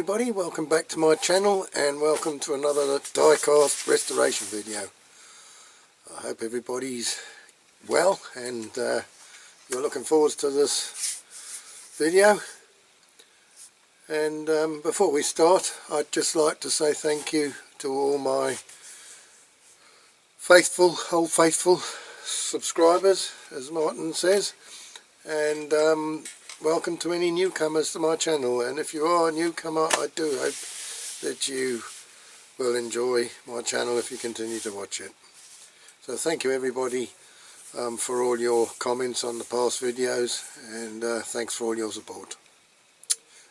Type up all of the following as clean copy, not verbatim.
everybody, welcome back to my channel and welcome to another die-cast restoration video. I hope everybody's well and you're looking forward to this video. And before we start, I'd just like to say thank you to all my old faithful subscribers, as Martin says, and welcome to any newcomers to my channel. And if you are a newcomer, I do hope that you will enjoy my channel if you continue to watch it. So thank you everybody for all your comments on the past videos, and thanks for all your support.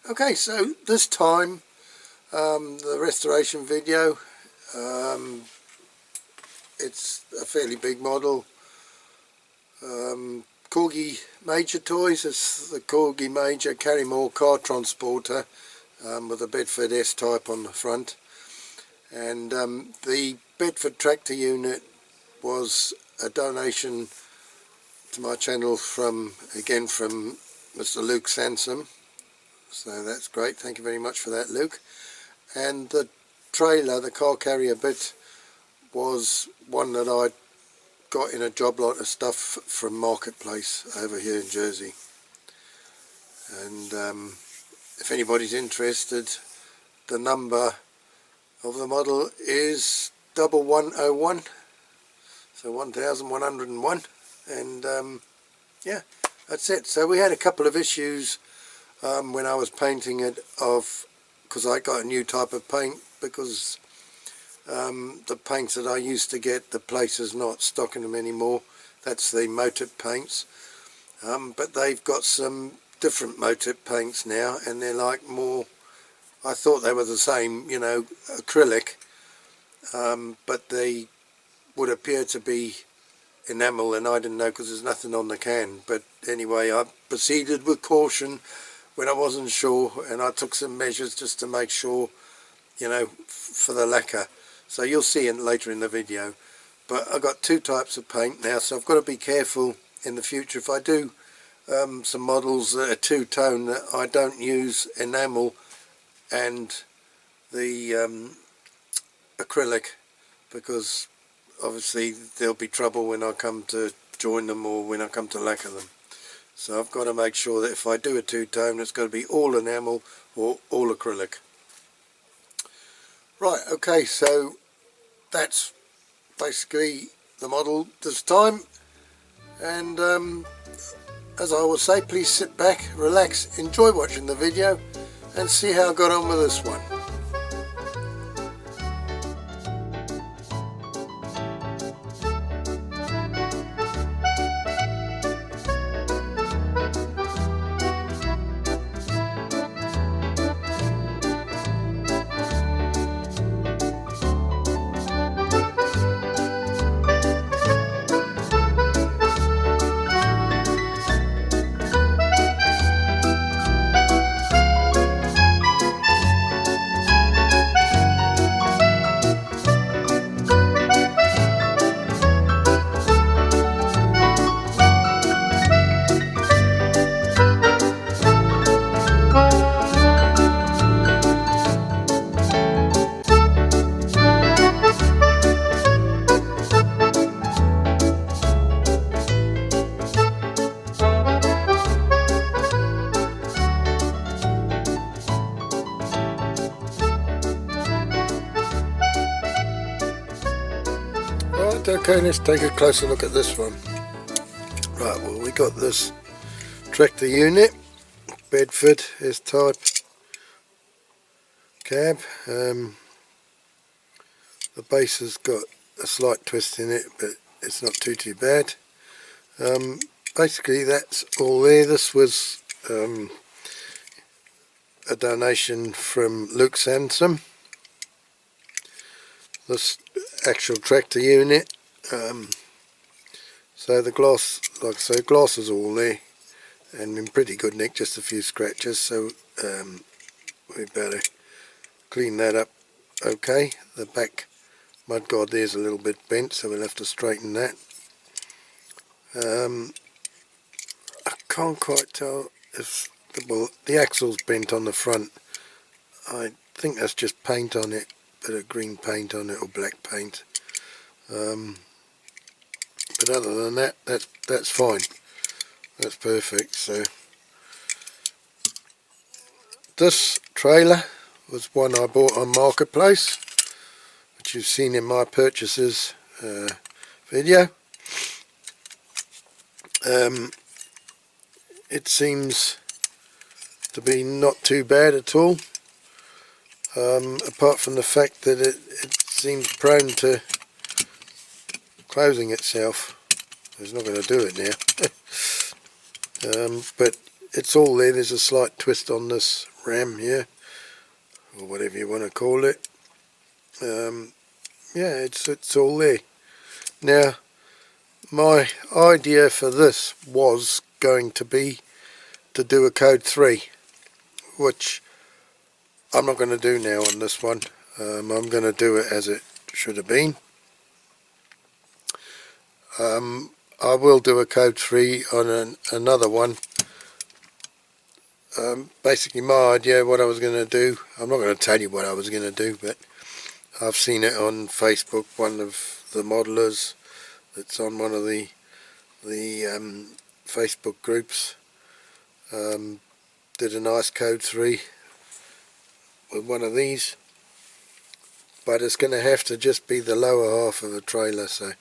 Okay, so this time the restoration video, it's a fairly big model. CORGI Major Toys. It's the CORGI Major CARRIMORE car transporter with a Bedford S-type on the front, and the Bedford tractor unit was a donation to my channel from Mr. Luke Sansom, so that's great. Thank you very much for that, Luke. And the trailer, the car carrier bit, was one that I got in a job lot of stuff from Marketplace over here in Jersey. And if anybody's interested, the number of the model is 1101, so 1101, and yeah, that's it. So we had a couple of issues when I was painting it, because I got a new type of paint, because the paints that I used to get, the place is not stocking them anymore. That's the Motip paints, but they've got some different Motip paints now, and they're like more, I thought they were the same, you know, acrylic, but they would appear to be enamel, and I didn't know because there's nothing on the can. But anyway, I proceeded with caution when I wasn't sure, and I took some measures just to make sure, you know, for the lacquer. So you'll see it later in the video. But I've got two types of paint now, so I've got to be careful in the future. If I do some models that are two-tone, that I don't use enamel and the acrylic, because obviously there'll be trouble when I come to join them or when I come to lacquer them. So I've got to make sure that if I do a two-tone, it's got to be all enamel or all acrylic. Right, okay, so that's basically the model this time, and as I always say, please sit back, relax, enjoy watching the video and see how I got on with this one. Okay, let's take a closer look at this one. Right, well, we got this tractor unit, Bedford S-type cab. The base has got a slight twist in it, but it's not too bad. Basically that's all there. This was a donation from Luke Sansom. This actual tractor unit. So the glass, like I say, glass is all there and in pretty good nick, just a few scratches, so we better clean that up. Okay, the back mudguard there's a little bit bent, so we'll have to straighten that. I can't quite tell if the axle's bent on the front. I think that's just paint on it, bit of green paint on it or black paint. But other than that, that's fine. That's perfect. So this trailer was one I bought on Marketplace, which you've seen in my purchases video. It seems to be not too bad at all, apart from the fact that it seems prone to closing itself. It's not going to do it now. But it's all there. There's a slight twist on this ram here, or whatever you want to call it. Yeah, it's all there. Now, my idea for this was going to be to do a code 3, which I'm not going to do now on this one. I'm going to do it as it should have been. I will do a code 3 on another one. Basically my idea, what I was going to do, I'm not going to tell you what I was going to do, but I've seen it on Facebook. One of the modelers that's on one of the Facebook groups did a nice code 3 with one of these, but it's going to have to just be the lower half of a trailer, so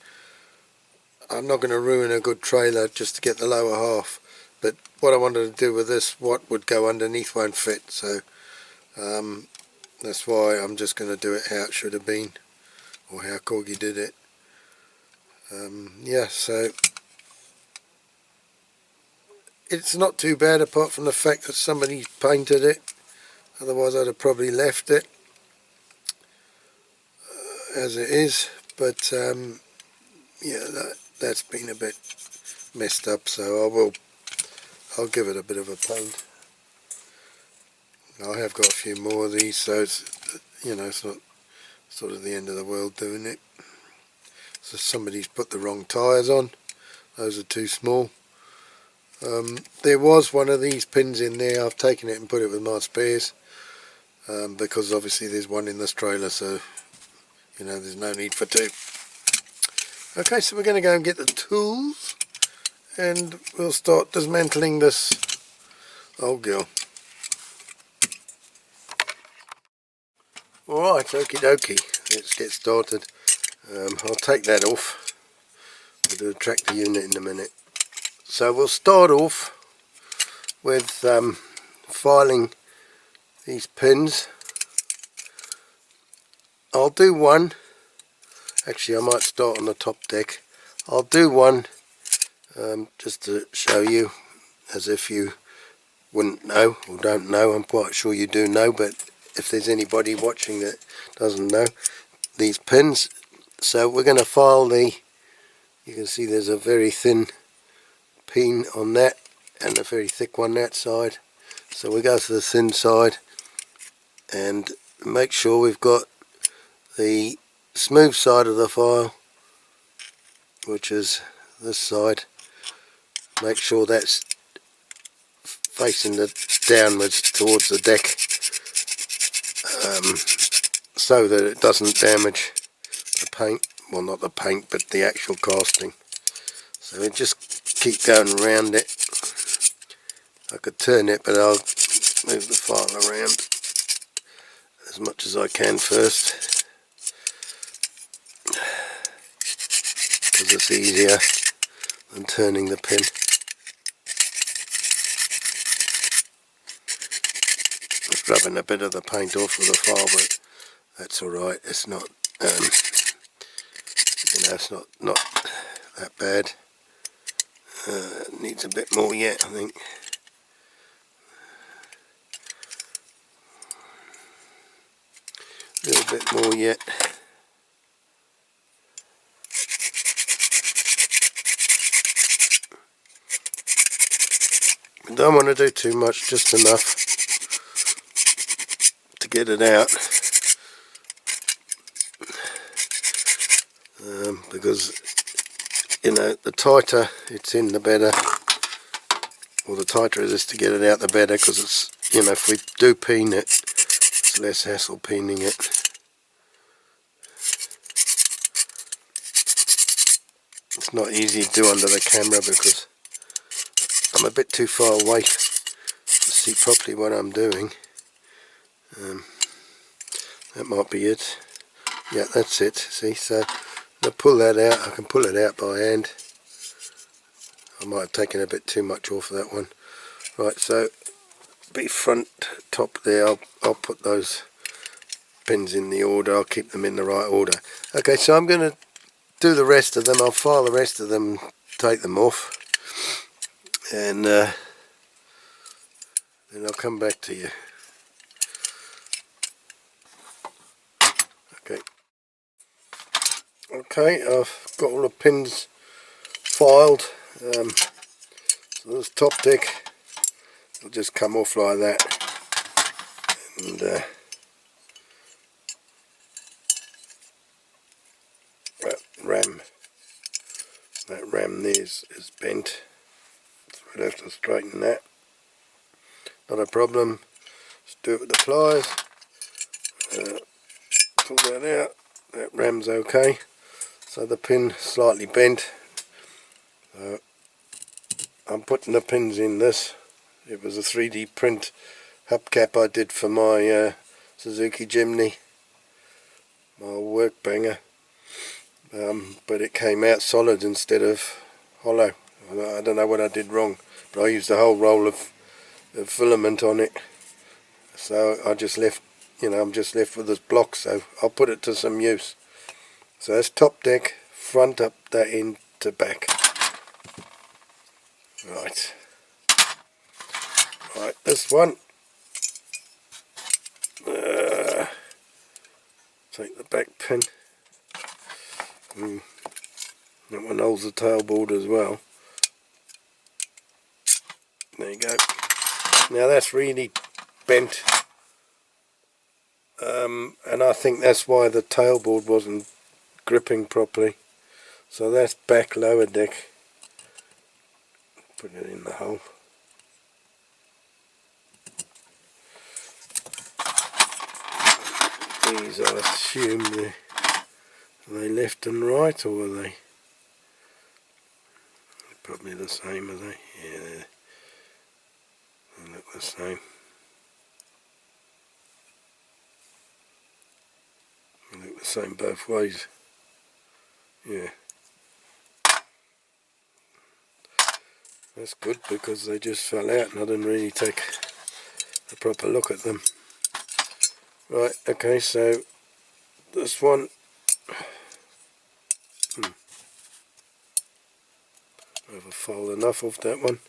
I'm not going to ruin a good trailer just to get the lower half. But what I wanted to do with this, what would go underneath won't fit, so that's why I'm just going to do it how it should have been, or how CORGI did it. Yeah, so it's not too bad, apart from the fact that somebody painted it. Otherwise I'd have probably left it as it is, but yeah, that's been a bit messed up, so I'll give it a bit of a paint. I have got a few more of these, so it's, you know, it's not sort of the end of the world doing it. So somebody's put the wrong tyres on. Those are too small. There was one of these pins in there. I've taken it and put it with my spares, because obviously there's one in this trailer, so you know there's no need for two. Okay, so we're going to go and get the tools and we'll start dismantling this old girl. Alright, okie dokie, let's get started. I'll take that off. We'll do a tractor unit in a minute. So we'll start off with filing these pins. I'll do one. Actually, I might start on the top deck. I'll do one just to show you, as if you wouldn't know or don't know. I'm quite sure you do know, but if there's anybody watching that doesn't know these pins. So we're going to file the, you can see there's a very thin pin on that and a very thick one that side. So we go to the thin side and make sure we've got the smooth side of the file, which is this side. Make sure that's facing downwards towards the deck, so that it doesn't damage the paint. Well, not the paint, but the actual casting. So we just keep going around it. I could turn it, but I'll move the file around as much as I can first, because it's easier than turning the pin. Just rubbing a bit of the paint off with the file, but that's alright. It's not, you know, it's not that bad. Needs a bit more yet, I think. A little bit more yet. I don't want to do too much, just enough to get it out, because you know, the tighter it's in, the better, or the tighter it is to get it out, the better, because it's, you know, if we do peen it, it's less hassle peening it. It's not easy to do under the camera because I'm a bit too far away to see properly what I'm doing. That might be it. Yeah, that's it. See, so to pull that out, I can pull it out by hand. I might have taken a bit too much off of that one. Right, so be front top there. I'll put those pins in the order. I'll keep them in the right order. Okay, so I'm going to do the rest of them. I'll file the rest of them, take them off, and then I'll come back to you. Okay, I've got all the pins filed. So this top deck will just come off like that, and that ram there is bent, so we'll have to straighten that. Not a problem. Just do it with the pliers. Pull that out. That ram's okay. So the pin slightly bent. I'm putting the pins in this. It was a 3D print hubcap I did for my Suzuki Jimny, my work banger, but it came out solid instead of hollow. I don't know what I did wrong, but I used a whole roll of filament on it, so I just left, I'm just left with this block, so I'll put it to some use. So that's top deck, front up that end to back. Right, this one, take the back pin, that one holds the tailboard as well. There you go. Now that's really bent, and I think that's why the tailboard wasn't gripping properly. So that's back lower deck. Put it in the hole. These, I assume, are they left and right, or are they probably the same, are they? Yeah, they look the same. They look the same both ways. Yeah. That's good, because they just fell out and I didn't really take a proper look at them. Right, okay, so this one, I've filed enough of that one.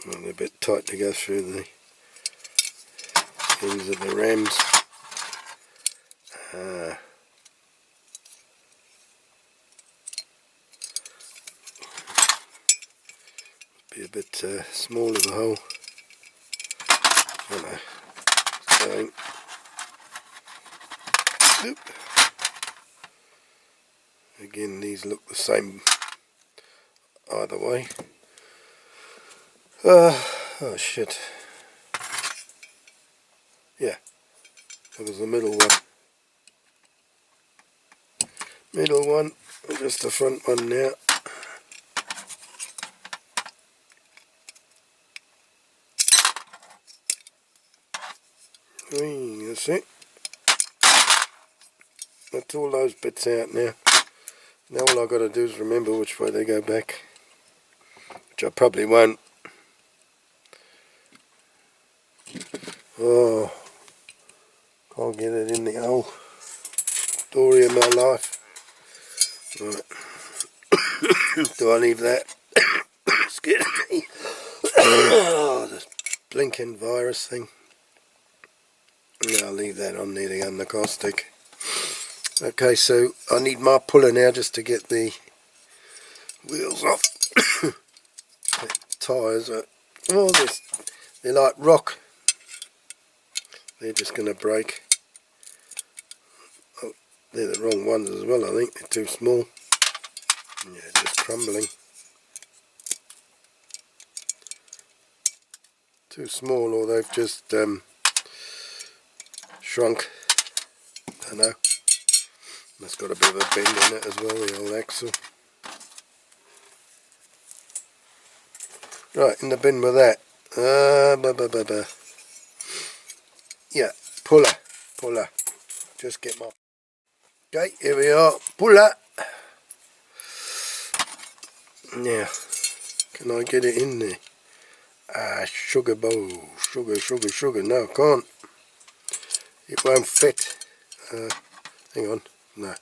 Well, they're a bit tight to go through the ends of the rams. Be a bit small of a hole. So, oop. Again, these look the same either way. Oh shit. Yeah, that was the middle one. Middle one, just the front one now. That's it. That's all those bits out now. Now all I've got to do is remember which way they go back, which I probably won't. Oh, can't get it in the hole. Story of my life. Right. Do I leave that? Excuse me. Oh, this blinking virus thing. Yeah, I'll leave that on near the undercaustic. Okay, so I need my puller now just to get the wheels off. Tyres are, oh, they're like rock. They're just going to break. they're the wrong ones as well. I think they're too small. Yeah, just crumbling. Too small, or they've just shrunk. I don't know. That's got a bit of a bend in it as well, the old axle. Right, in the bin with that. Yeah, puller. Just get my... Okay, here we are, puller. Now, can I get it in there? Ah, sugar bowl, sugar. No, I can't. It won't fit. Hang on, no,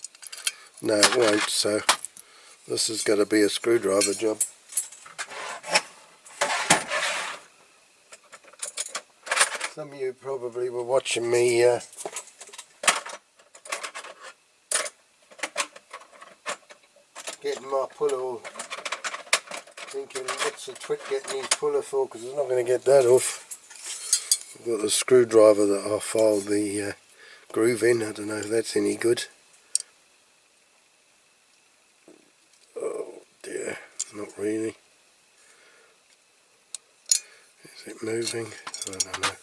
it won't. So this has got to be a screwdriver job. Some of you probably were watching me getting my puller all, thinking what's the trick getting these puller for, because I'm not going to get that off. I've got the screwdriver that I filed the groove in. I don't know if that's any good. Oh dear, not really. Is it moving? I don't know.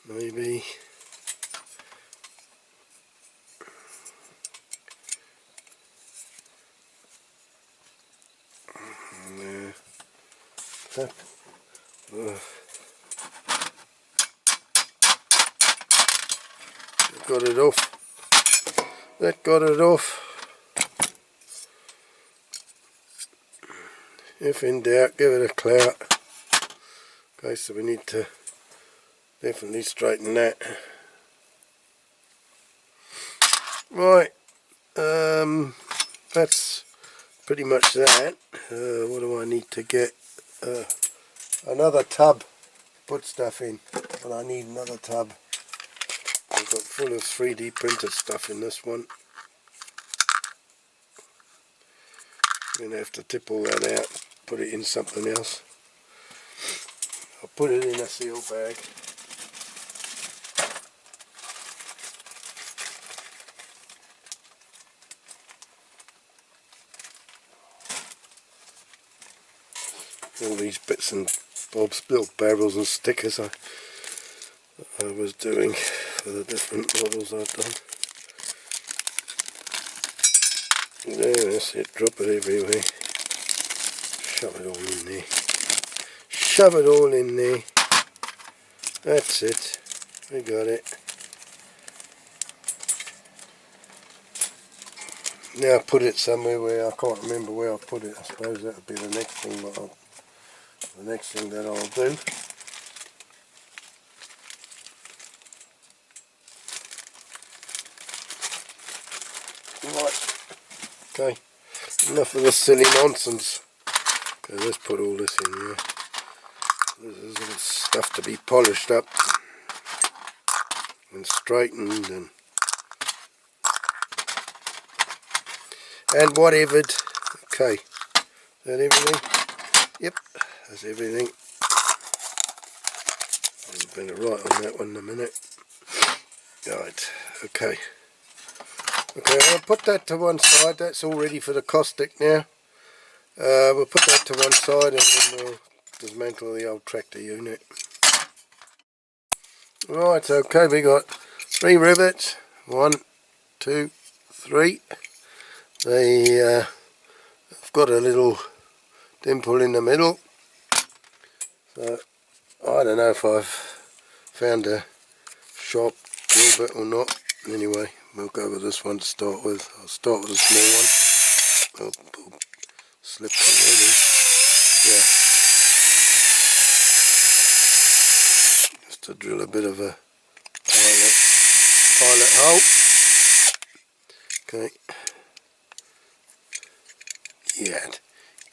Maybe. Got it off. That got it off. If in doubt, give it a clout. Okay, so we need to definitely straighten that. Right, that's pretty much that. What do I need to get? Another tub. Put stuff in, but I need another tub. I've got full of 3D printed stuff in this one. I'm going to have to tip all that out, put it in something else. I'll put it in a seal bag. All these bits and bobs, little barrels and stickers I was doing for the different models I've done. There, that's it, drop it everywhere. Shove it all in there. Shove it all in there. That's it. We got it. Now put it somewhere where I can't remember where I put it. I suppose that would be the next thing that I'll do. Right. Okay. Enough of this silly nonsense. Okay, let's put all this in here. This is all stuff to be polished up and straightened and whatever. Okay, is that everything? Yep, that's everything. I'll better write on that one in a minute. Right, okay. Okay, I'll put that to one side. That's all ready for the caustic now. We'll put that to one side and then we'll dismantle the old tractor unit. Right, okay, we got 3 rivets. 1, 2, 3. They've got a little dimple in the middle. So I don't know if I've found a sharp drill bit or not. Anyway, we'll go with this one to start with. I'll start with a small one. Oh, slipped already. Yeah. Just to drill a bit of a pilot hole. Okay.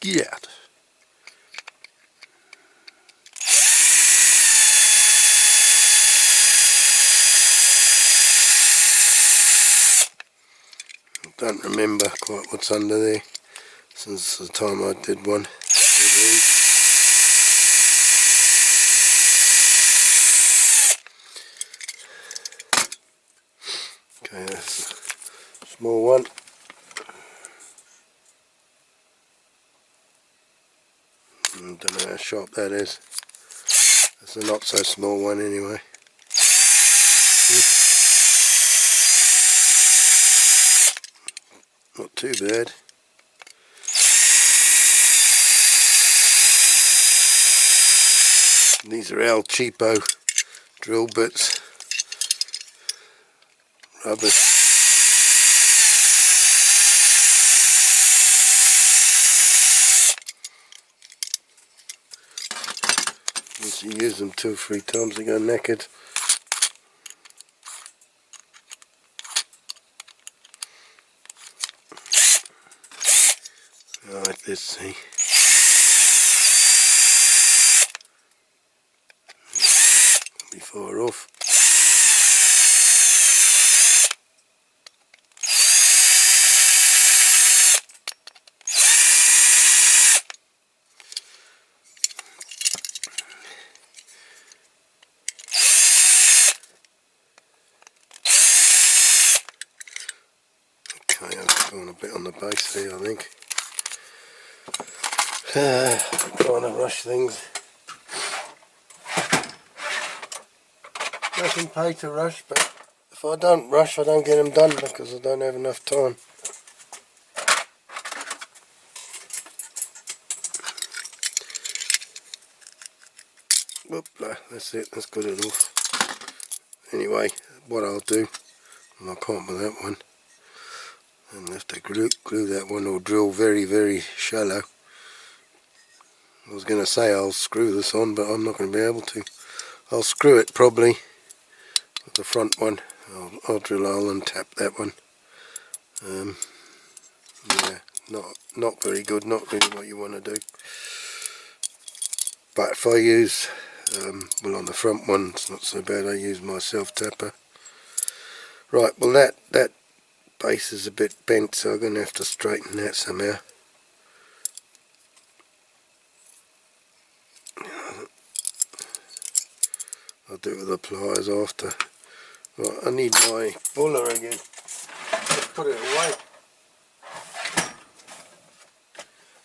Get out. Don't remember quite what's under there since the time I did one. Okay, that's a small one. I don't know how sharp that is. That's a not so small one anyway. Not too bad. These are El Cheapo drill bits. Rubbish. Once you use them 2 or 3 times they go knackered. Right, let's see. Be far off. Okay, I've gone a bit on the base there, I think. Trying to rush things. Doesn't pay to rush, but if I don't rush I don't get them done because I don't have enough time. Whoopla, that's it, that's got it off. Anyway, what I'll do, and I can't with that one, I'll have to glue that one or drill very, very shallow. I was going to say I'll screw this on, but I'm not going to be able to. I'll screw it probably with the front one. I'll drill a hole and tap that one. Yeah, not very good, not really what you want to do. But if I use, well, on the front one it's not so bad, I use my self-tapper. Right, well that base is a bit bent, so I'm going to have to straighten that somehow. I'll do it with the pliers after. Right, I need my buller again. Just put it away.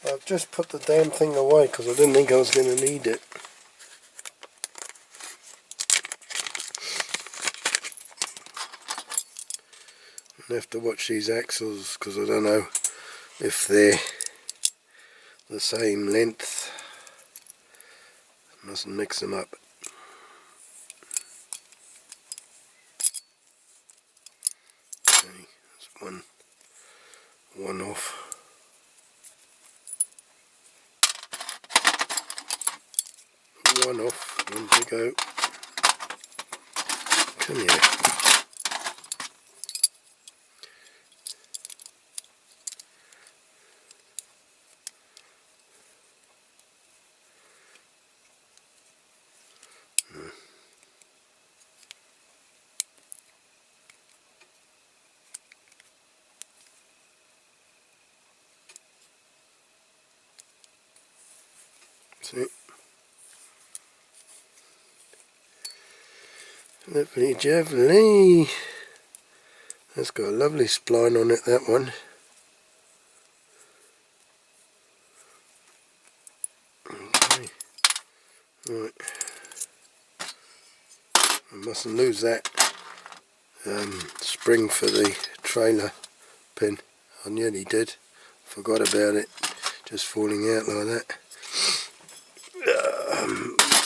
I've just put the damn thing away because I didn't think I was going to need it. I have to watch these axles because I don't know if they're the same length. Mustn't mix them up. Okay, that's one off. One off, one to go. Come here. See? Lovely jubbly. That's got a lovely spline on it, that one. Okay. Right. I mustn't lose that spring for the trailer pin. I nearly did. Forgot about it. Just falling out like that.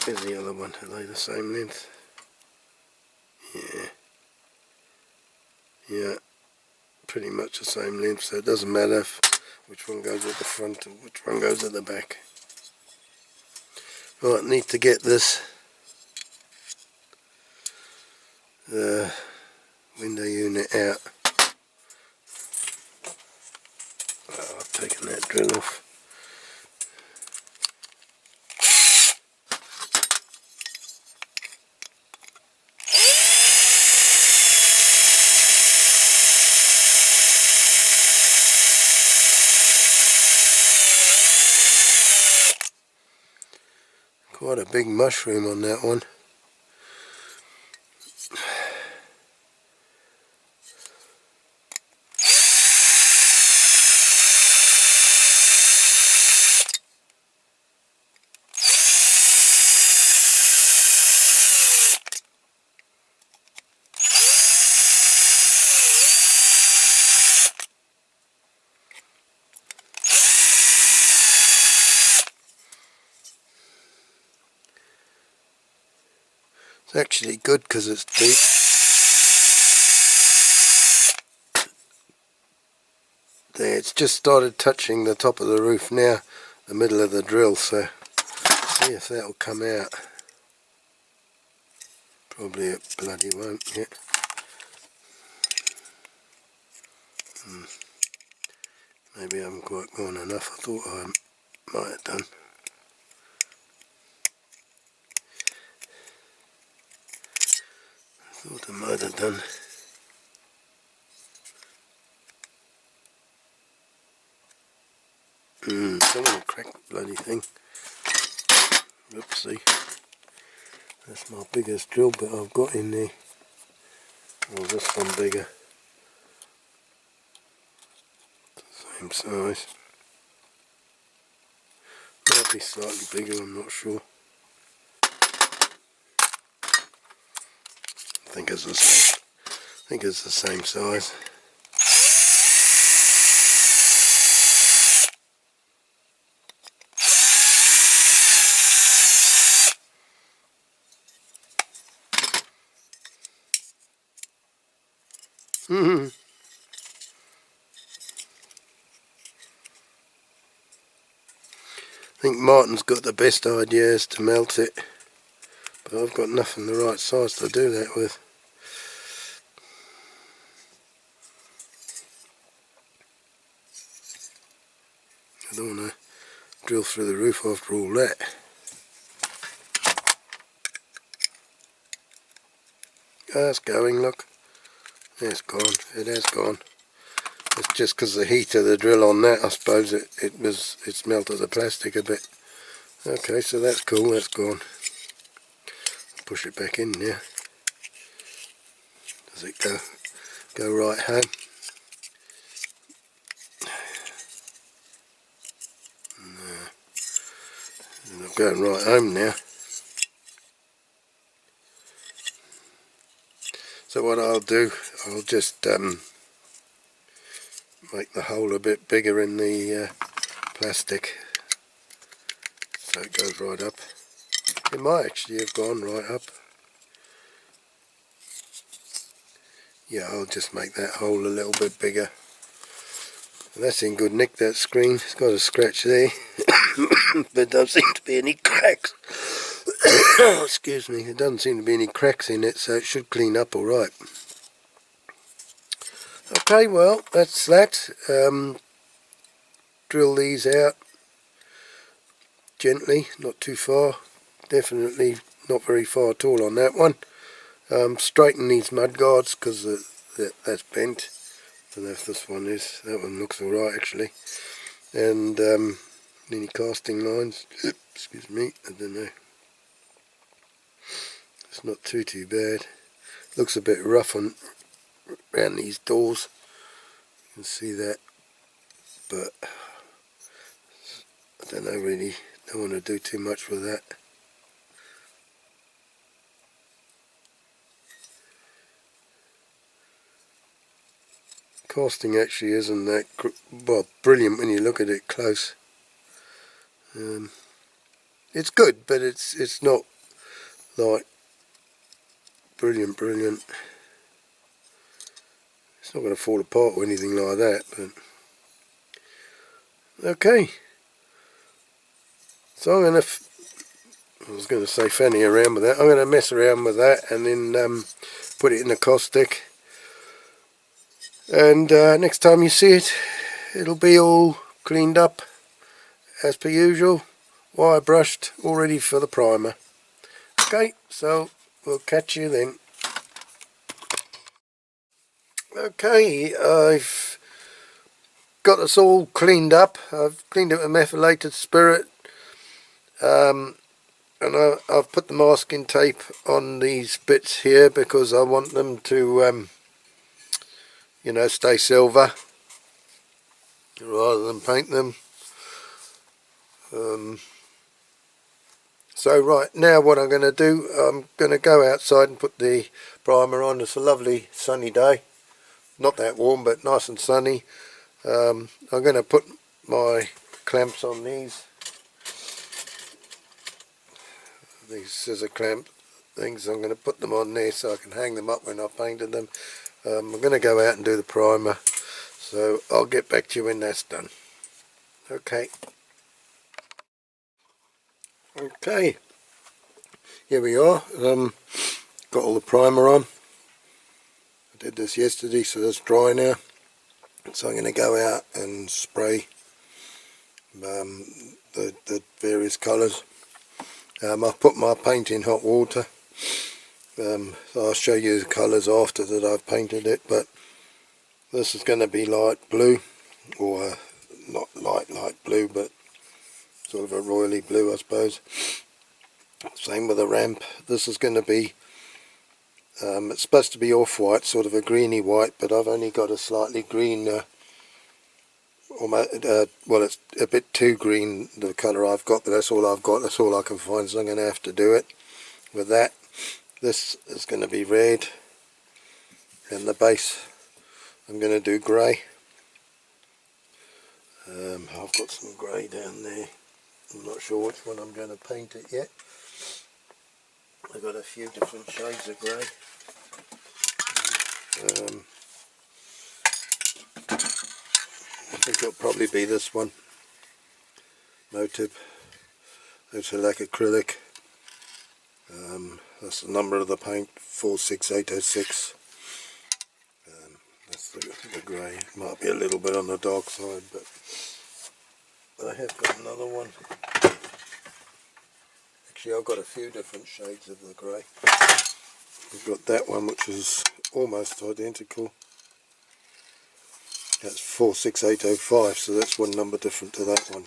Where's the other one? Are they the same length? Yeah, pretty much the same length, so it doesn't matter which one goes at the front and which one goes at the back. Right, need to get this window unit out. I've taken that drill off. Quite a big mushroom on that one. It's actually good because it's deep. There, it's just started touching the top of the roof now, the middle of the drill, so see if that'll come out. Probably it bloody won't yet. Maybe I haven't quite gone enough. I thought I might have done. I thought I might have done. Don't want to crack the bloody thing. Oopsie. That's my biggest drill bit I've got in there. Or this one bigger. Same size. Might be slightly bigger, I'm not sure. I think it's the same. I think it's the same size. I think Martin's got the best ideas to melt it, but I've got nothing the right size to do that with. I don't want to drill through the roof after all that. Oh, it's going, look. It's gone. It has gone. It's just because the heat of the drill on that, I suppose it's melted the plastic a bit. Okay, so that's cool, that's gone. Push it back in now. Does it go right home? No. It's not going right home now. So what I'll do, I'll just make the hole a bit bigger in the plastic so it goes right up. It might actually have gone right up. Yeah, I'll just make that hole a little bit bigger. And that's in good nick, that screen. It's got a scratch there. There doesn't seem to be any cracks. Excuse me, there doesn't seem to be any cracks in it, so it should clean up alright. Okay, well, that's that. Drill these out gently, not too far. Definitely not very far at all on that one. Straighten these mud guards because that's bent. I don't know if this one is. That one looks alright actually. And any casting lines. Excuse me, I don't know. It's not too bad. Looks a bit rough around these doors. You can see that. But I don't know really. Don't want to do too much with that. Casting actually isn't that brilliant when you look at it close. It's good, but it's not like brilliant. It's not going to fall apart or anything like that. But okay. So I'm going to. I was going to say fanny around with that. I'm going to mess around with that and then put it in the caustic. And next time you see it, it'll be all cleaned up as per usual, wire brushed, all ready for the primer. Okay, so we'll catch you then. Okay, I've got this all cleaned up. I've cleaned it with methylated spirit, and I've put the masking tape on these bits here because I want them to you know, stay silver rather than paint them. So right now what I'm going to do, I'm going to go outside and put the primer on. It's a lovely sunny day, not that warm but nice and sunny. I'm going to put my clamps on these scissor clamps, things. I'm going to put them on there so I can hang them up when I've painted them. I'm going to go out and do the primer, so I'll get back to you when that's done. Okay, here we are. Got all the primer on. I did this yesterday, so it's dry now. So I'm going to go out and spray the various colours. I've put my paint in hot water. So I'll show you the colours after that I've painted it, but this is going to be light blue, or not light blue, but sort of a royally blue, I suppose. Same with the ramp. This is going to be, it's supposed to be off-white, sort of a greeny white, but I've only got a slightly green, well it's a bit too green, the colour I've got, but that's all I've got, that's all I can find, so I'm going to have to do it with that. This is going to be red, and the base I'm going to do grey. I've got some grey down there. I'm not sure which one I'm going to paint it yet. I've got a few different shades of grey. I think it'll probably be this one. Motive. It's a Lacquer acrylic. That's the number of the paint, 46806. That's the grey. It might be a little bit on the dark side, but I have got another one. Actually, I've got a few different shades of the grey. We've got that one, which is almost identical. That's 46805, so that's one number different to that one.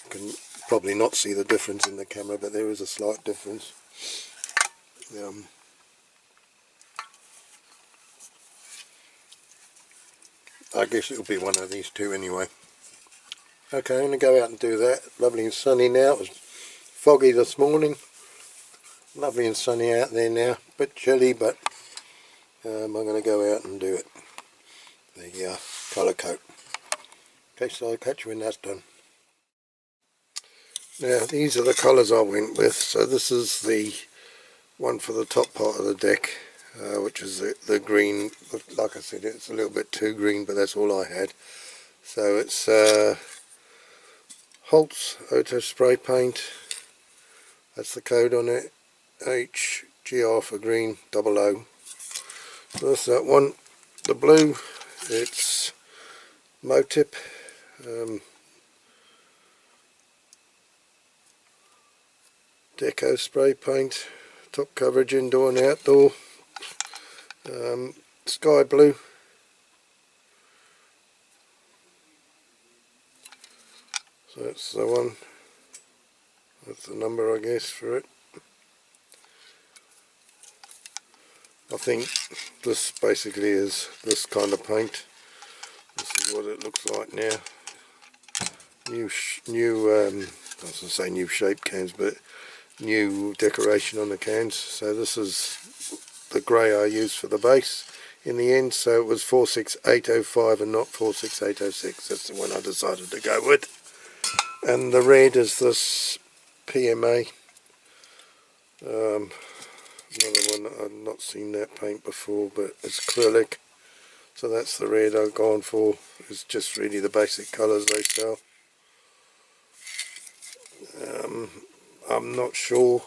You can probably not see the difference in the camera, but there is a slight difference. I guess it'll be one of these two anyway. Okay, I'm going to go out and do that. Lovely and sunny now. It was foggy this morning. Lovely and sunny out there now. Bit chilly, but I'm going to go out and do it. The colour coat. Okay, so I'll catch you when that's done. Now, these are the colours I went with. So this is the one for the top part of the deck, which is the green. Like I said, it's a little bit too green, but that's all I had. So it's Holt's Auto Spray Paint. That's the code on it. HGR for green, 00. So that's that one. The blue, it's Motip. Deco spray paint, top coverage indoor and outdoor. Sky blue. So that's the one. That's the number, I guess, for it. I think this basically is this kind of paint. This is what it looks like now. I was going to say new shape cans, but new decoration on the cans. So this is the grey I used for the base in the end, so it was 46805 and not 46806. That's the one I decided to go with. And the red is this PMA. Another one that I've not seen that paint before, but it's acrylic. So that's the red I've gone for. It's just really the basic colours they sell. I'm not sure.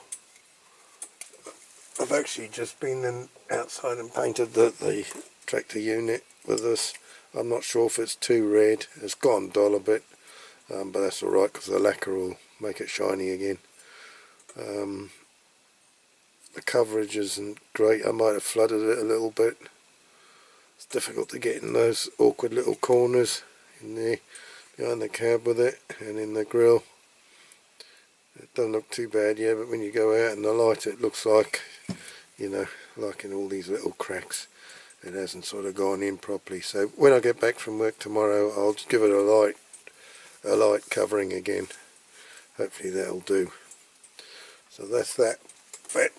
I've actually just been outside and painted the tractor unit with this. I'm not sure if it's too red. It's gone dull a bit, but that's alright because the lacquer will make it shiny again. The coverage isn't great. I might have flooded it a little bit. It's difficult to get in those awkward little corners in there behind the cab with it, and in the grill. It doesn't look too bad, yeah, but when you go out in the light it looks like, you know, like in all these little cracks. It hasn't sort of gone in properly. So when I get back from work tomorrow, I'll just give it a light covering again. Hopefully that'll do. So that's that bit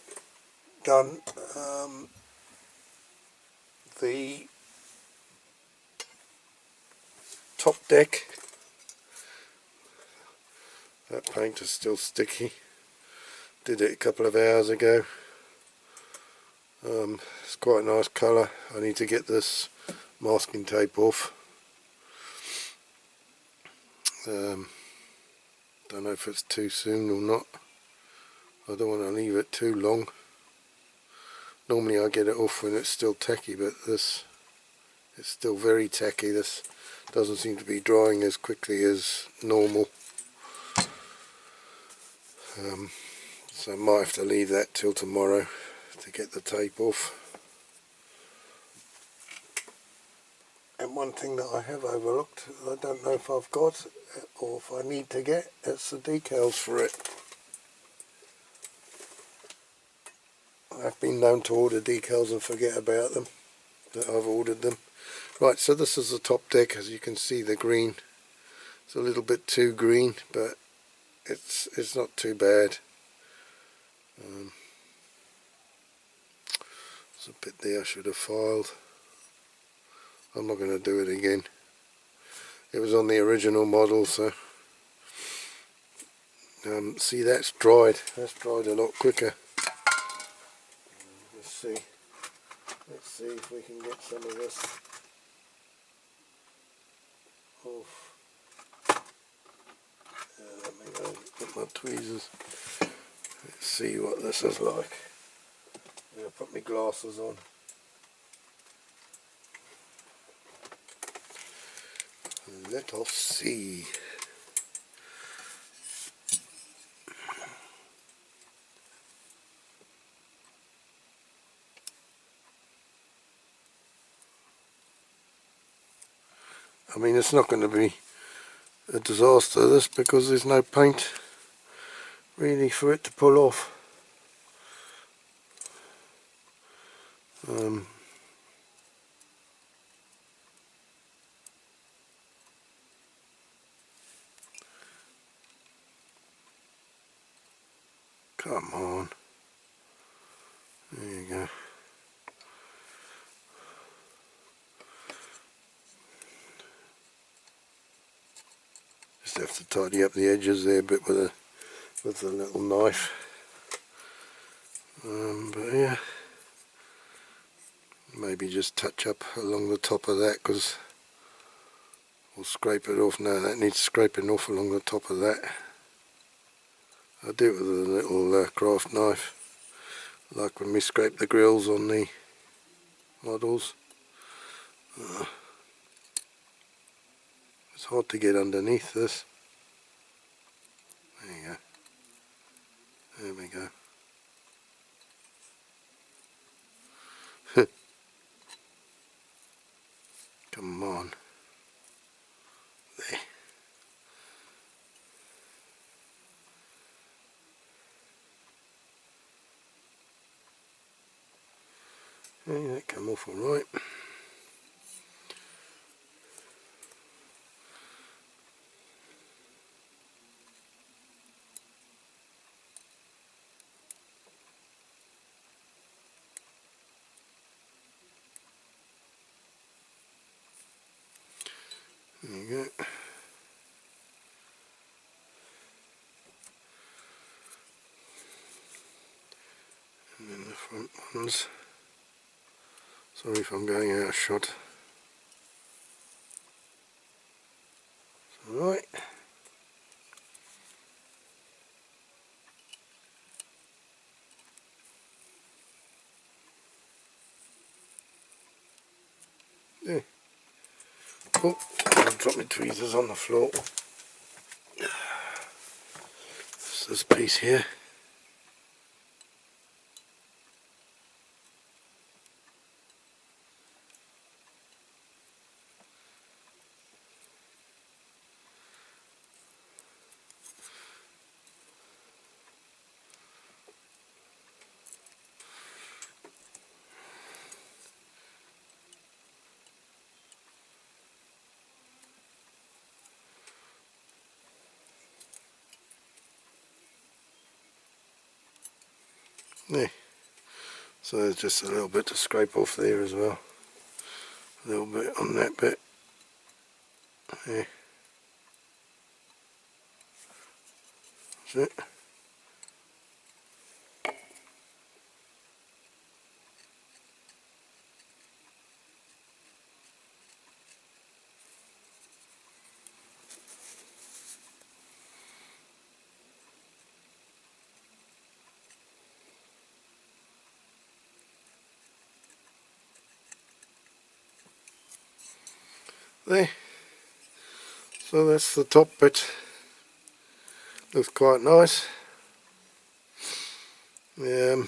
done. The top deck, that paint is still sticky. Did it a couple of hours ago. It's quite a nice colour. I need to get this masking tape off. Don't know if it's too soon or not. I don't want to leave it too long. Normally I get it off when it's still tacky, but this it's still very tacky. This doesn't seem to be drying as quickly as normal. So I might have to leave that till tomorrow to get the tape off. And one thing that I have overlooked, I don't know if I've got or if I need to get, it's the decals for it. I've been known to order decals and forget about them, that I've ordered them. Right, so this is the top deck. As you can see, the green, it's a little bit too green, but it's not too bad. There's a bit there I should have filed. I'm not going to do it again. It was on the original model, so see, that's dried. That's dried a lot quicker. Let's see if we can get some of this off. Let me go get my tweezers. Let's see what this is like. I'm going to put my glasses on. Let us see. I mean, it's not going to be a disaster, this, because there's no paint really for it to pull off. Come on. There you go. Just have to tidy up the edges there a bit with the little knife. But yeah, maybe just touch up along the top of that, because we'll scrape it off. No, that needs scraping off along the top of that. I do it with a little craft knife, like when we scrape the grills on the models. It's hard to get underneath this. There you go. There we go. Come on. There. Yeah, that come off alright. There you go. And then the front ones. Sorry if I'm going out of shot. Alright. There. Oh, I'll drop my tweezers on the floor. It's this piece here. There. So there's just a little bit to scrape off there as well. A little bit on that bit. There. That's it. there. So that's the top bit. Looks quite nice. Yeah,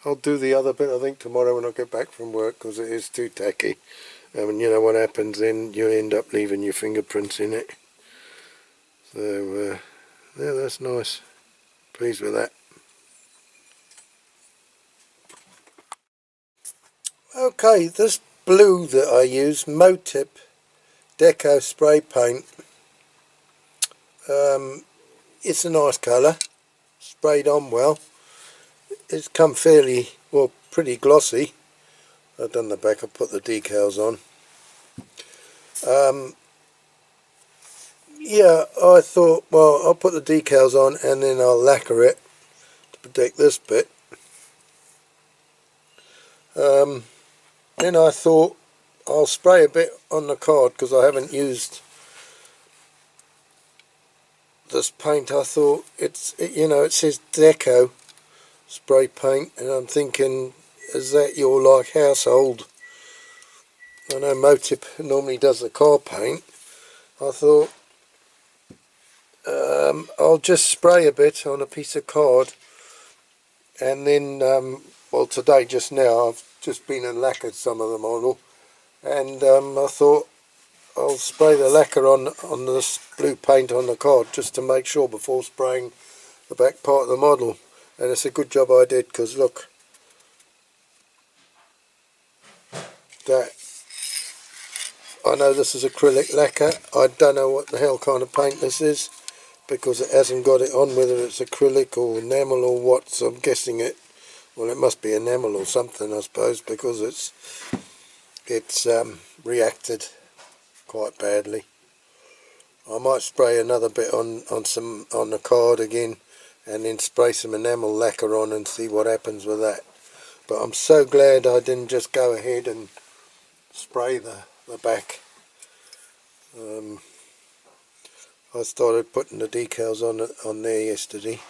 I'll do the other bit I think tomorrow when I get back from work, because it is too tacky. And you know what happens then, you end up leaving your fingerprints in it. So yeah, that's nice. Pleased with that. Okay, this blue that I use, Motip Deco spray paint, it's a nice colour, sprayed on well. It's come fairly, well, pretty glossy. I've done the back, I've put the decals on. Yeah, I thought, well, I'll put the decals on and then I'll lacquer it to protect this bit. Then I thought I'll spray a bit on the card, because I haven't used this paint. I thought it says Deco spray paint, and I'm thinking, is that your like household? I know Motip normally does the car paint. I thought I'll just spray a bit on a piece of card, and then well, today just now I've just been and lacquered some of the model, and I thought I'll spray the lacquer on this blue paint on the card just to make sure before spraying the back part of the model. And it's a good job I did, because look, that, I know this is acrylic lacquer. I don't know what the hell kind of paint this is, because it hasn't got it on whether it's acrylic or enamel or what, so I'm guessing it, well, it must be enamel or something, I suppose, because it's reacted quite badly. I might spray another bit on the card again, and then spray some enamel lacquer on and see what happens with that. But I'm so glad I didn't just go ahead and spray the back. I started putting the decals on there yesterday,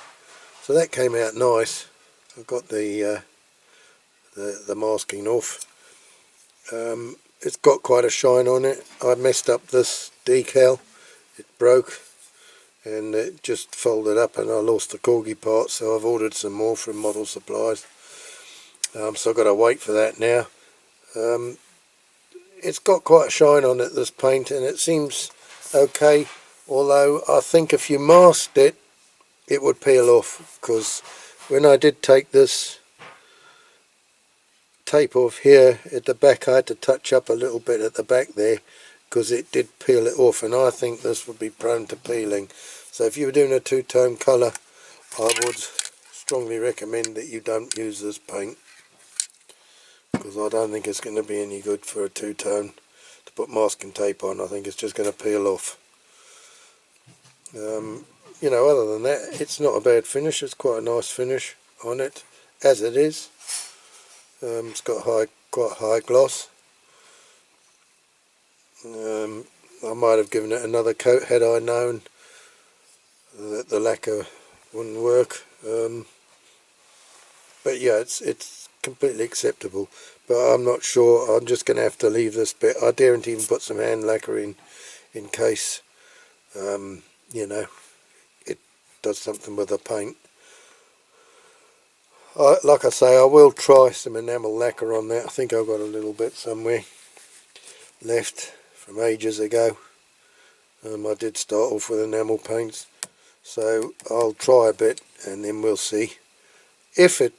so that came out nice. I got the masking off. It's got quite a shine on it. I messed up this decal, it broke and it just folded up, and I lost the CORGI part, so I've ordered some more from Model Supplies. So I've got to wait for that now. It's got quite a shine on it, this paint, and it seems okay, although I think if you masked it, it would peel off, because when I did take this tape off here at the back, I had to touch up a little bit at the back there, because it did peel it off, and I think this would be prone to peeling. So if you were doing a two-tone colour, I would strongly recommend that you don't use this paint, because I don't think it's going to be any good for a two-tone to put masking tape on. I think it's just going to peel off. You know, other than that, it's not a bad finish. It's quite a nice finish on it, as it is. It's got quite high gloss. I might have given it another coat had I known that the lacquer wouldn't work. But yeah, it's completely acceptable. But I'm not sure. I'm just going to have to leave this bit. I daren't even put some hand lacquer in case, you know, it does something with the paint. Like I say, I will try some enamel lacquer on that. I think I've got a little bit somewhere left from ages ago. I did start off with enamel paints, so I'll try a bit and then we'll see. If it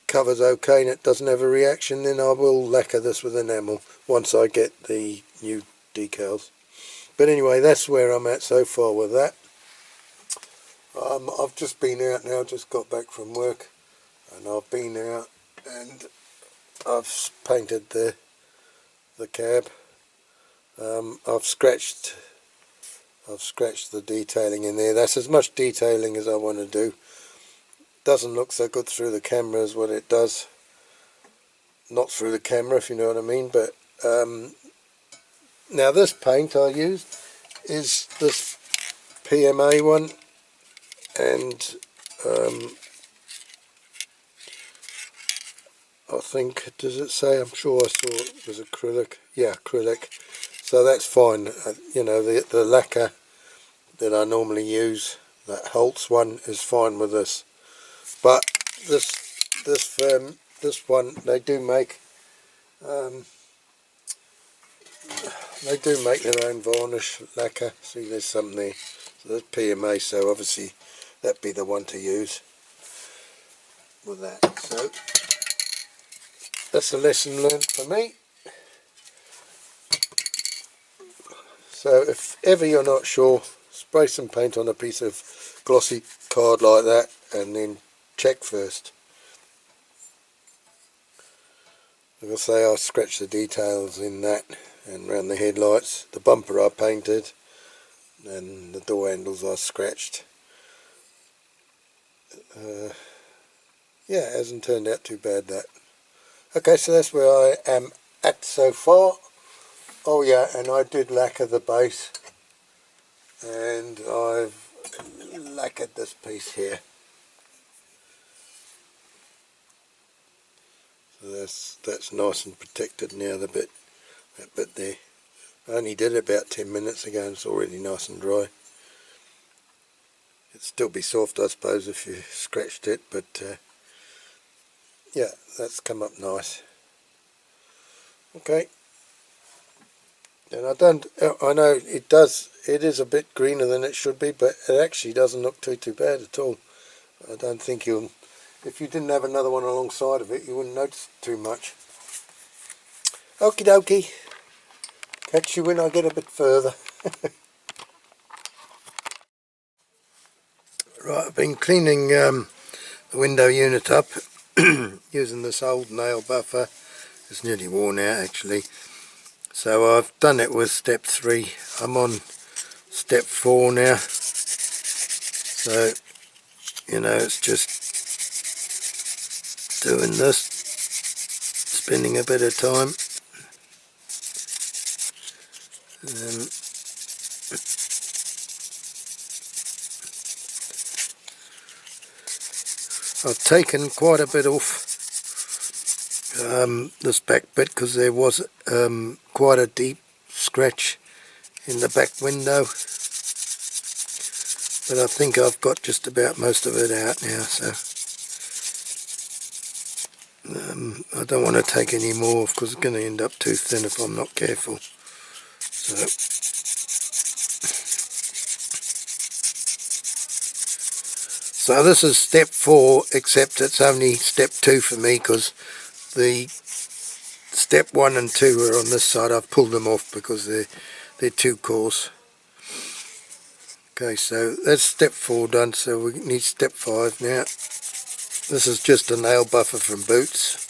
covers okay and it doesn't have a reaction, then I will lacquer this with enamel once I get the new decals. But anyway, that's where I'm at so far with that. I've just been out now, just got back from work, and I've been out and I've painted the cab. I've scratched the detailing in there. That's as much detailing as I want to do. Doesn't look so good through the camera as what it does not through the camera, if you know what I mean. But now this paint I used is this PMA one, and I think, does it say? I'm sure I saw it was acrylic. Yeah, acrylic. So that's fine. You know, the lacquer that I normally use, that Holtz one, is fine with this. But this one, they do make their own varnish lacquer. See, there's something there. So there's PMA, so obviously that'd be the one to use with that. So that's a lesson learned for me. So if ever you're not sure, spray some paint on a piece of glossy card like that and then check first. Like I say, I scratched the details in that and around the headlights. The bumper I painted and the door handles I scratched. Yeah, it hasn't turned out too bad, that. Okay, so that's where I am at so far. Oh yeah, and I did lacquer the base, and I've lacquered this piece here. So that's nice and protected now, that bit there. I only did it about 10 minutes ago and it's already nice and dry. It'd still be soft, I suppose, if you scratched it, but yeah, that's come up nice. Okay. And I know it is a bit greener than it should be, but it actually doesn't look too bad at all. I don't think if you didn't have another one alongside of it, you wouldn't notice too much. Okie dokie. Catch you when I get a bit further. Right, I've been cleaning the window unit up using this old nail buffer. It's nearly worn out actually. So I've done it with step 3. I'm on step 4 now. So, you know, it's just doing this, spending a bit of time. I've taken quite a bit off this back bit because there was quite a deep scratch in the back window, but I think I've got just about most of it out now, so I don't want to take any more because it's going to end up too thin if I'm not careful. So this is step 4, except it's only step 2 for me because the step 1 and 2 are on this side. I've pulled them off because they're too coarse. Okay, so that's step 4 done, so we need step 5 now. This is just a nail buffer from Boots.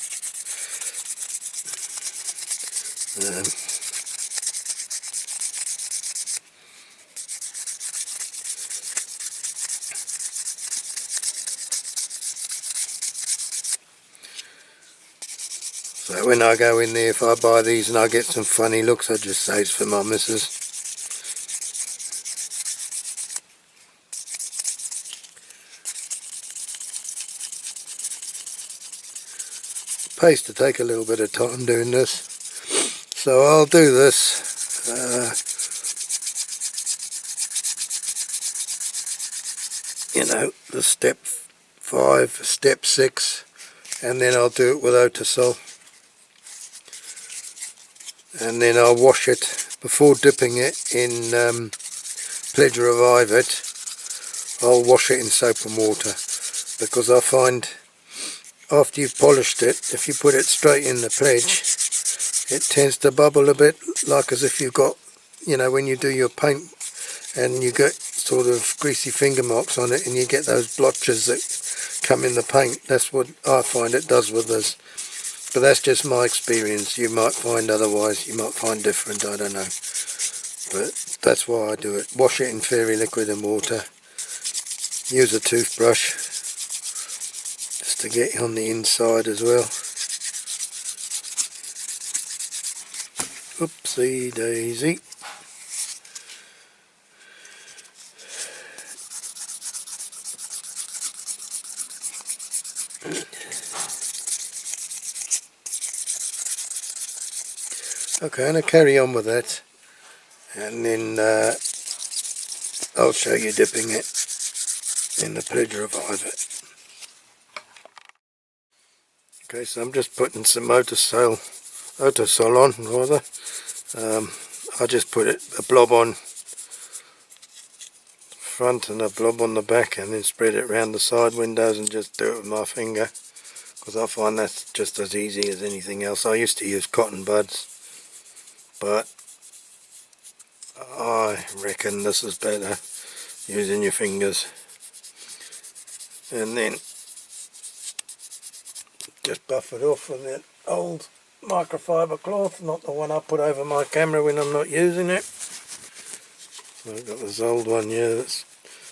So when I go in there, if I buy these and I get some funny looks, I just say it's for my missus. Pays to take a little bit of time doing this. So I'll do this. You know, the step 5, step 6, and then I'll do it with Otisol. And then I'll wash it before dipping it in Pledge Revive it. I'll wash it in soap and water because I find after you've polished it, if you put it straight in the Pledge, it tends to bubble a bit, like as if you've got, you know, when you do your paint and you get sort of greasy finger marks on it and you get those blotches that come in the paint. That's what I find it does with this. But that's just my experience. You might find otherwise, you might find different, I don't know. But that's why I do it. Wash it in fairy liquid and water. Use a toothbrush just to get on the inside as well. Oopsie daisy. Okay, I'm going to carry on with that, and then I'll show you dipping it in the Pledge Reviver. Okay, so I'm just putting some Autosol on, rather. I just put a blob on front and a blob on the back, and then spread it around the side windows and just do it with my finger, because I find that's just as easy as anything else. I used to use cotton buds, but I reckon this is better, using your fingers. And then just buff it off with that old microfiber cloth, not the one I put over my camera when I'm not using it. So I've got this old one here that's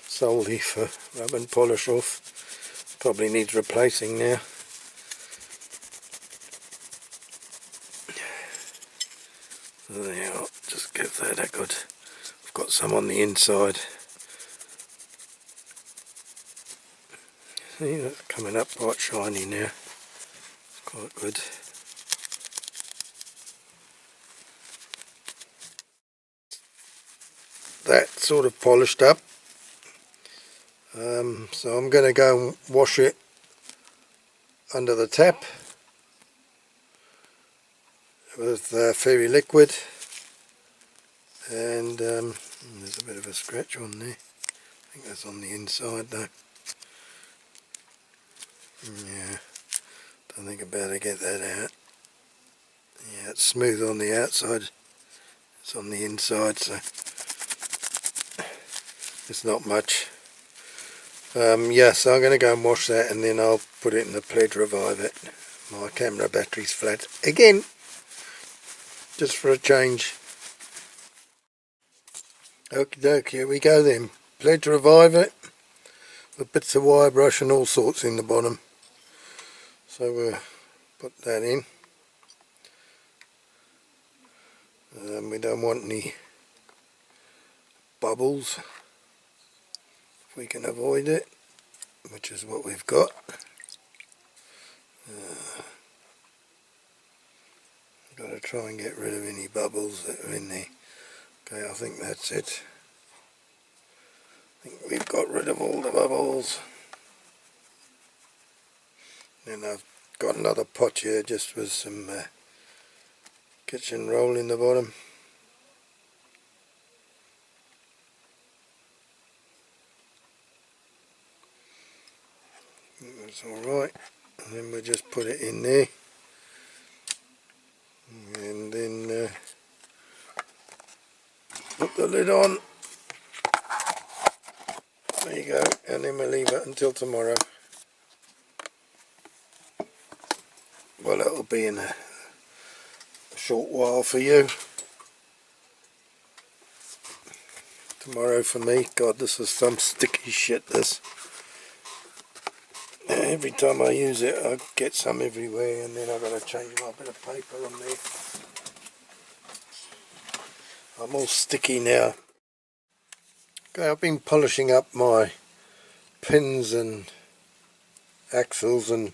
solely for rubbing polish off. Probably needs replacing now. There, I'll just give that a good. I've got some on the inside. See, that's coming up quite shiny now. Quite good. That sort of polished up. So I'm going to go and wash it under the tap with fairy liquid, and there's a bit of a scratch on there. I think that's on the inside though. Yeah, don't think I better get that out. Yeah, it's smooth on the outside, it's on the inside, so it's not much. Yeah, so I'm going to go and wash that, and then I'll put it in the Pledge Revive it. My camera battery's flat again, just for a change. Okie dokie, here we go then. Pledge Revive it with bits of wire brush and all sorts in the bottom. So we'll put that in. We don't want any bubbles if we can avoid it, which is what we've got. Got to try and get rid of any bubbles that are in there. Okay, I think that's it. I think we've got rid of all the bubbles. Then I've got another pot here just with some kitchen roll in the bottom. That's alright. And then we'll just put it in there. And then put the lid on. There you go. And then we'll leave it until tomorrow. Well, it'll be in a short while for you. Tomorrow for me. God, this is some sticky shit, this. Every time I use it I get some everywhere, and then I've got to change my bit of paper on there. I'm all sticky now. Okay, I've been polishing up my pins and axles and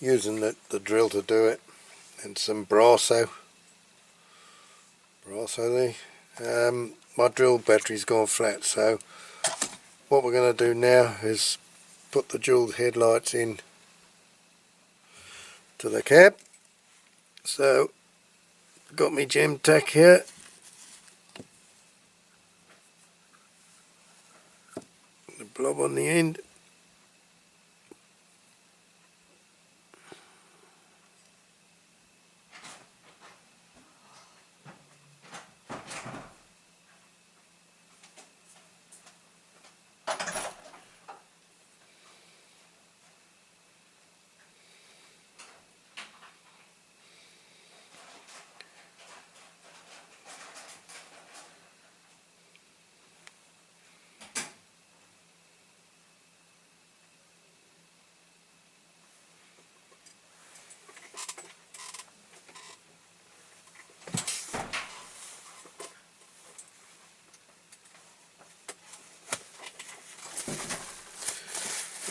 using the drill to do it, and some brasso there. My drill battery's gone flat, so what we're going to do now is put the jeweled headlights in to the cab. So got my gem tack here, the blob on the end.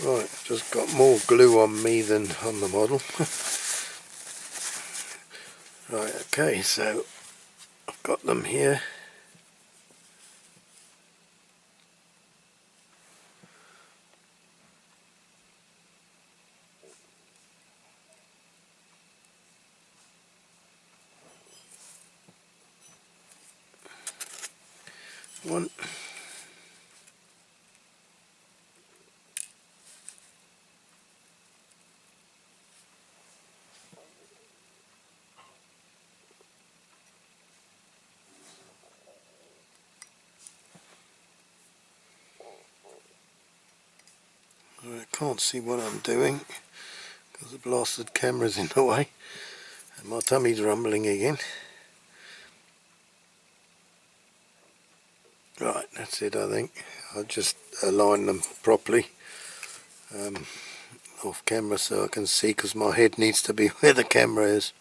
Right, just got more glue on me than on the model. Right, okay, so I've got them here. One. I can't see what I'm doing because the blasted camera's in the way and my tummy's rumbling again. Right, that's it I think. I'll just align them properly off camera so I can see, because my head needs to be where the camera is.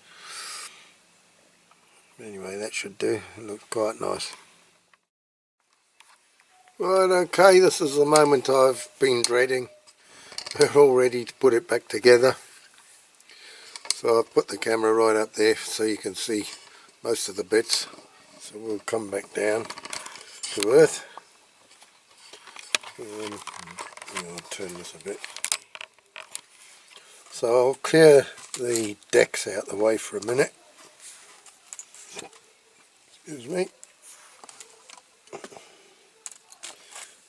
Anyway, that should do. It looks quite nice. Right, okay, this is the moment I've been dreading. We're all ready to put it back together. So I've put the camera right up there so you can see most of the bits. So we'll come back down to earth. I'll turn this a bit. So I'll clear the decks out the way for a minute. Excuse me.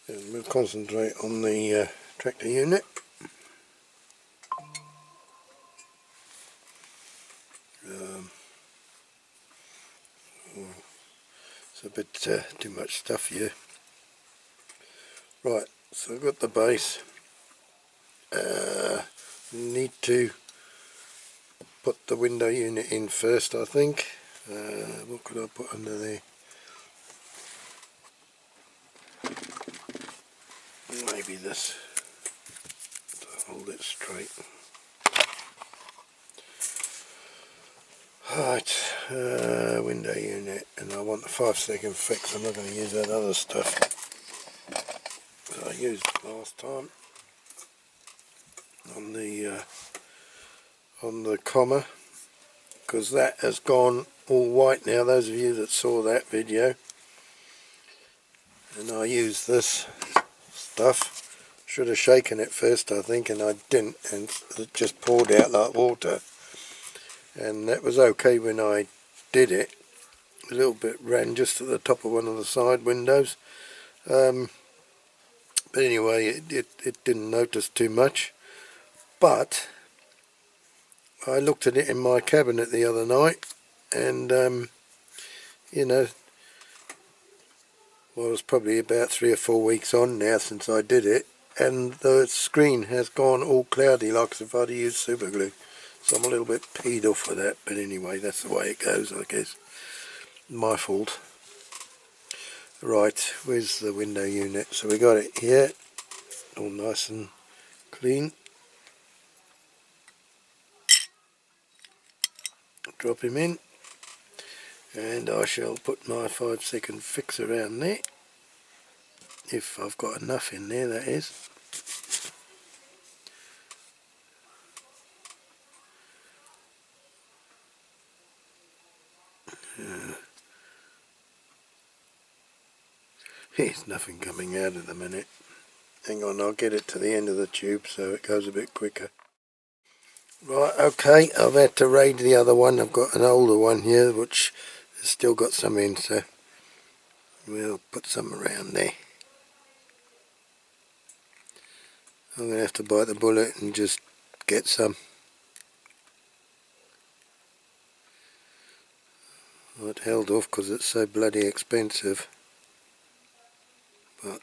And we'll concentrate on the tractor unit. It's a bit too much stuff here. Right, so I've got the base. Need to put the window unit in first, I think. What could I put under there? Maybe this to hold it straight. Right, window unit, and I want the 5-second fix. I'm not going to use that other stuff that I used last time on the comma, because that has gone all white now, those of you that saw that video. And I used this stuff. Should have shaken it first I think, and I didn't, and it just poured out like water. And that was okay when I did it. A little bit ran just at the top of one of the side windows. But anyway, it didn't notice too much. But I looked at it in my cabinet the other night, and you know, well, it was probably about 3 or 4 weeks on now since I did it, and the screen has gone all cloudy like as if I'd used super glue. So I'm a little bit peed off with that, but anyway, that's the way it goes, I guess. My fault. Right, where's the window unit? So we got it here, all nice and clean. Drop him in, and I shall put my 5-second fix around there, if I've got enough in there, that is. There's nothing coming out at the minute. Hang on, I'll get it to the end of the tube so it goes a bit quicker. Right, okay, I've had to raid the other one. I've got an older one here which has still got some in, so we'll put some around there. I'm going to have to bite the bullet and just get some. I'd held off because it's so bloody expensive. But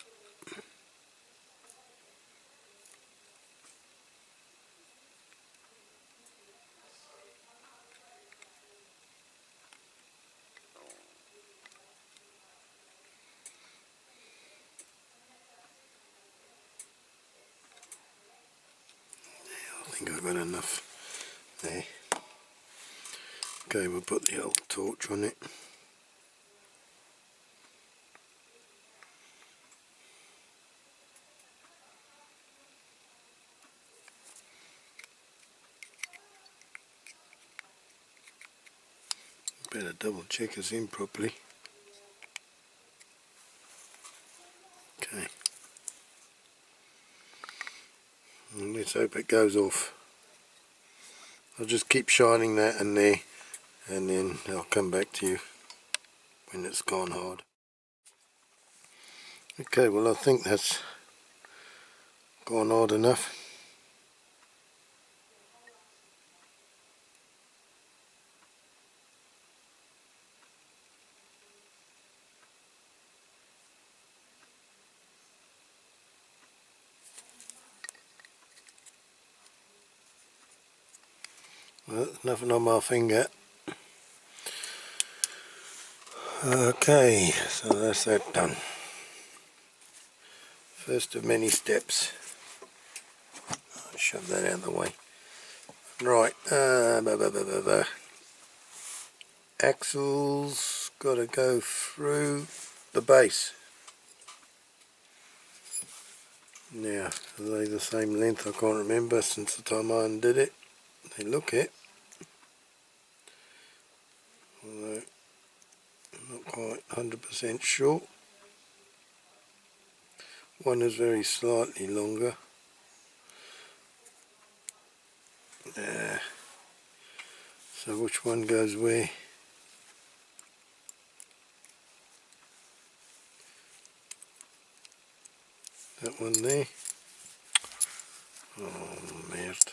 I think I've got enough there. Okay, we'll put the old torch on it. Better double check it's in properly. Okay. And let's hope it goes off. I'll just keep shining that in there, and then I'll come back to you when it's gone hard. Okay, well I think that's gone hard enough. Well, nothing on my finger. Okay, so that's that done. First of many steps. I'll shove that out of the way. Right, axles got to go through the base. Now, are they the same length? I can't remember since the time I undid it. They look it. Although I'm not quite 100% sure. One is very slightly longer. So which one goes where? That one there. Oh, merde.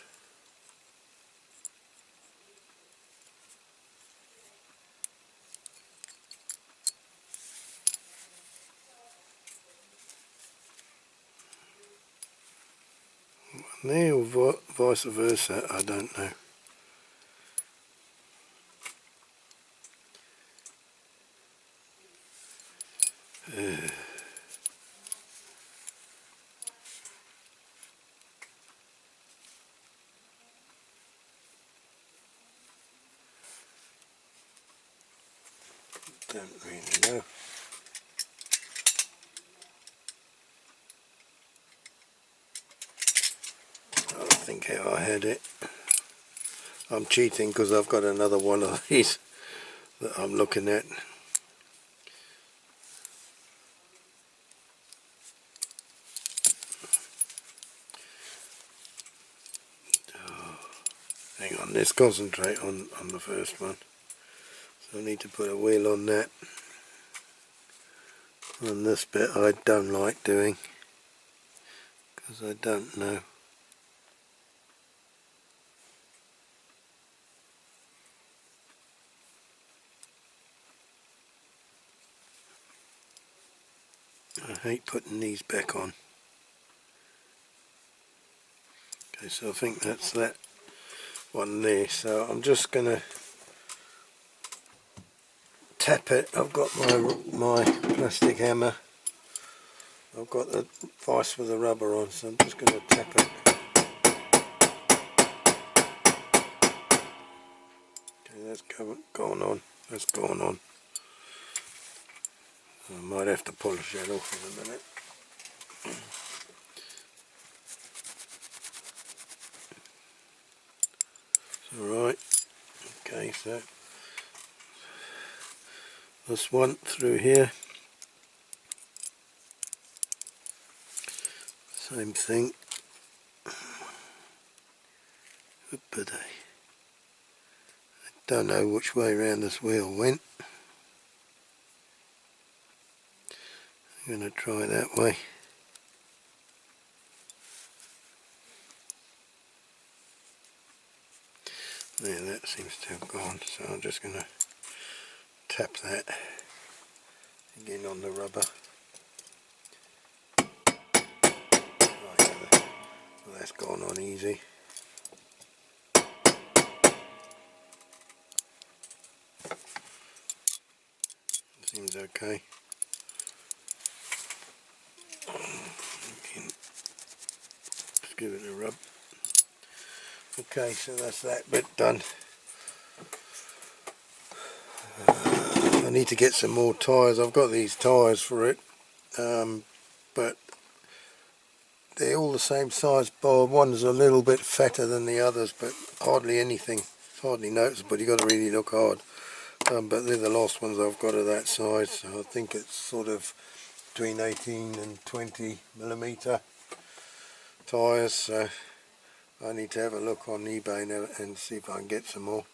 One there or vice versa, I don't know. Don't really know. I think how I had it. I'm cheating because I've got another one of these that I'm looking at. Hang on, let's concentrate on the first one. So I need to put a wheel on that. On this bit I don't like doing because I don't know. I hate putting these back on. Okay, so I think that's that one there. So I'm just going to tap it. I've got my plastic hammer. I've got the vise with the rubber on, so I'm just going to tap it. Okay, that's going on. That's going on. I might have to polish that off in a minute. Alright, okay, so this one through here, same thing. But I don't know which way around this wheel went. I'm going to try that way. Yeah, that seems to have gone, so I'm just going to tap that again on the rubber. Right, well, that's gone on easy. Seems okay. Again, just give it a rub. Okay, so that's that bit done. I need to get some more tyres. I've got these tyres for it, but they're all the same size bob. One's a little bit fatter than the others, but hardly anything. It's hardly noticeable. You've got to really look hard. but they're the last ones I've got of that size, so I think it's sort of between 18 and 20 millimetre tyres, so I need to have a look on eBay now and see if I can get some more.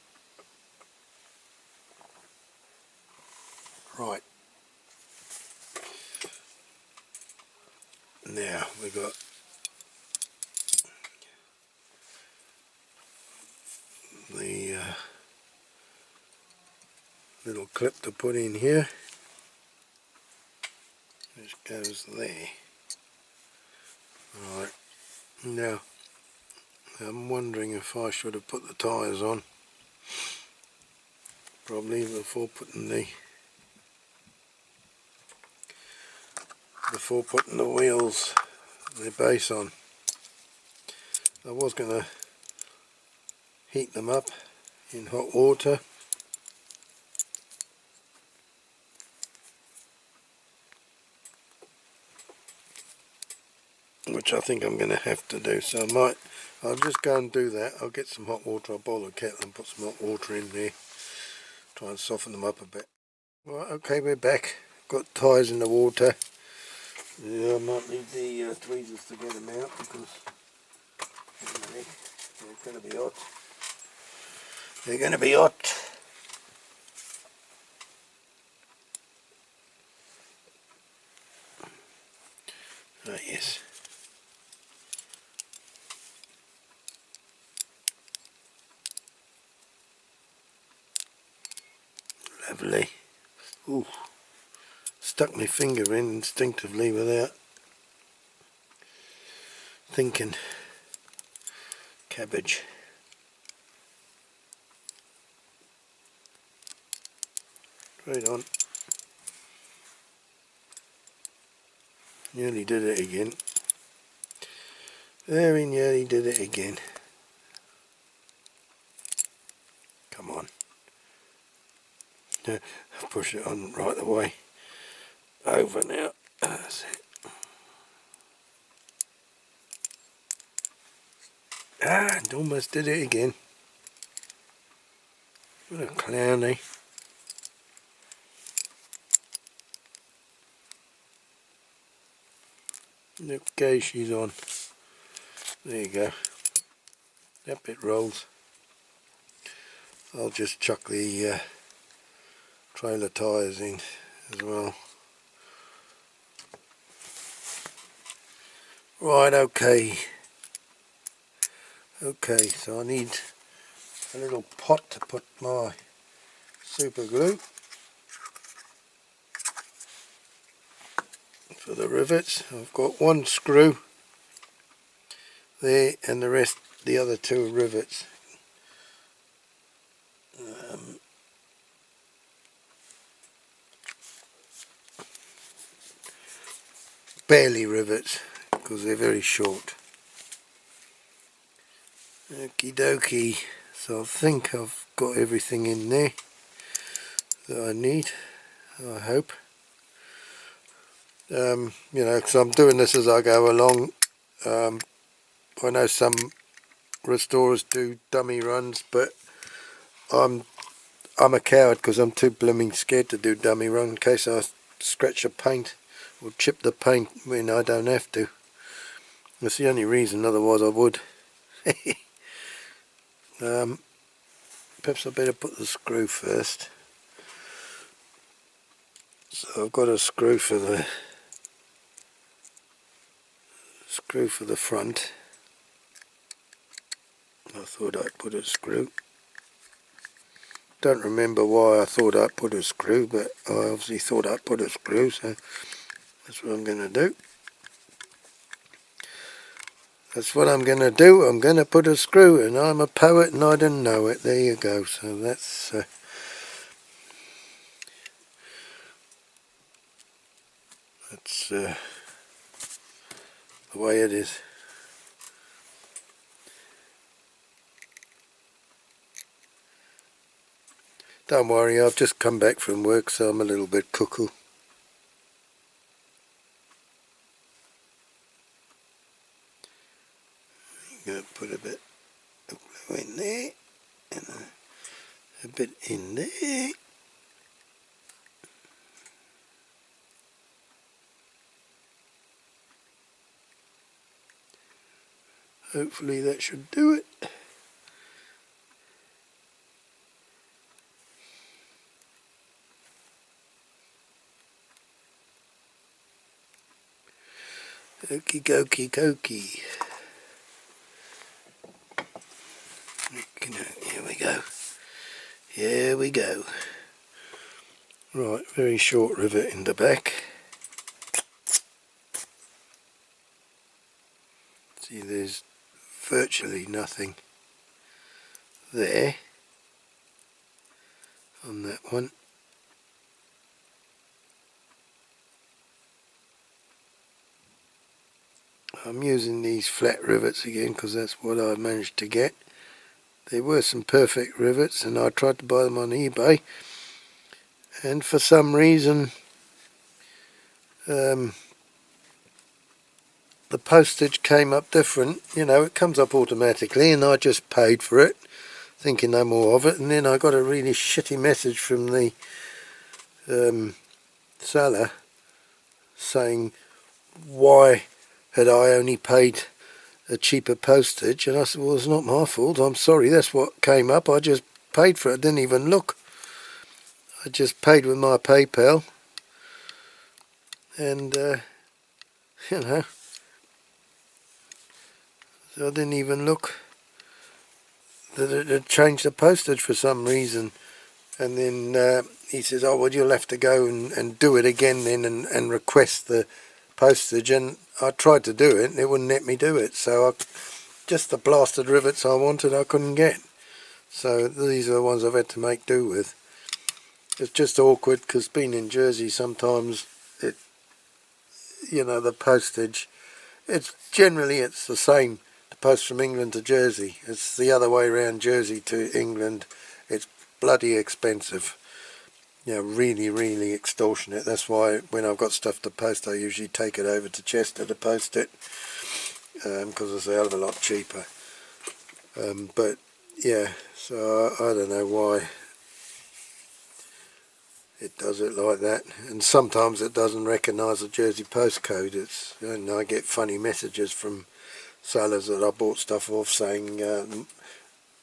Right, now we've got the little clip to put in here, which goes there. Right, now I'm wondering if I should have put the tyres on, probably before putting the wheels, the base on. I was going to heat them up in hot water, which I think I'm going to have to do, so I'll just go and do that. I'll get some hot water, I'll boil a kettle and put some hot water in there, try and soften them up a bit. Right, okay, we're back. Got tyres in the water. Yeah, I might need the tweezers to get them out because they're going to be hot. They're going to be hot. Oh yes. Lovely. Ooh. Stuck my finger in instinctively without thinking. Cabbage. Right on. Nearly did it again. Very nearly did it again. Come on. Push it on right the way. Over now. That's it. Ah, and almost did it again. What a clown, eh? Okay, she's on. There you go. That bit rolls. I'll just chuck the trailer tyres in as well. Right, okay. Okay, so I need a little pot to put my super glue for the rivets. I've got one screw there and the other two are rivets. Barely rivets because they're very short. Okie dokie, so I think I've got everything in there that I need, I hope. You know, because I'm doing this as I go along. I know some restorers do dummy runs, but I'm a coward because I'm too blooming scared to do dummy run in case I scratch the paint or chip the paint when I don't have to. That's the only reason, otherwise I would. Perhaps I better put the screw first. So I've got a screw for the front. I thought I'd put a screw. Don't remember why I thought I'd put a screw, but I obviously thought I'd put a screw, so that's what I'm going to do. That's what I'm going to do. I'm going to put a screw, and I'm a poet and I didn't know it. There you go. So that's the way it is. Don't worry, I've just come back from work, so I'm a little bit cuckoo. I'm going to put a bit of glue in there, and a bit in there. Hopefully that should do it. Okie dokie dokie. Here we go. Here we go. Right, very short rivet in the back. See, there's virtually nothing there on that one. I'm using these flat rivets again because that's what I managed to get. There were some perfect rivets and I tried to buy them on eBay, and for some reason the postage came up different. You know, it comes up automatically and I just paid for it thinking no more of it, and then I got a really shitty message from the seller saying why had I only paid a cheaper postage, and I said, well, it's not my fault, I'm sorry, that's what came up, I just paid for it, I didn't even look, I just paid with my PayPal, and you know, so I didn't even look that it had changed the postage for some reason. And then he says, oh well, you'll have to go and do it again then and request the postage, and I tried to do it and it wouldn't let me do it, so just the blasted rivets I wanted I couldn't get, so these are the ones I've had to make do with. It's just awkward because being in Jersey sometimes it, you know, the postage, it's the same to post from England to Jersey. It's the other way around, Jersey to England. It's bloody expensive, you know, really extortionate. That's why when I've got stuff to post I usually take it over to Chester to post it, because it's a hell of a lot cheaper. But yeah, so I don't know why it does it like that, and sometimes it doesn't recognise the Jersey postcode. It's, and I get funny messages from sellers that I bought stuff off saying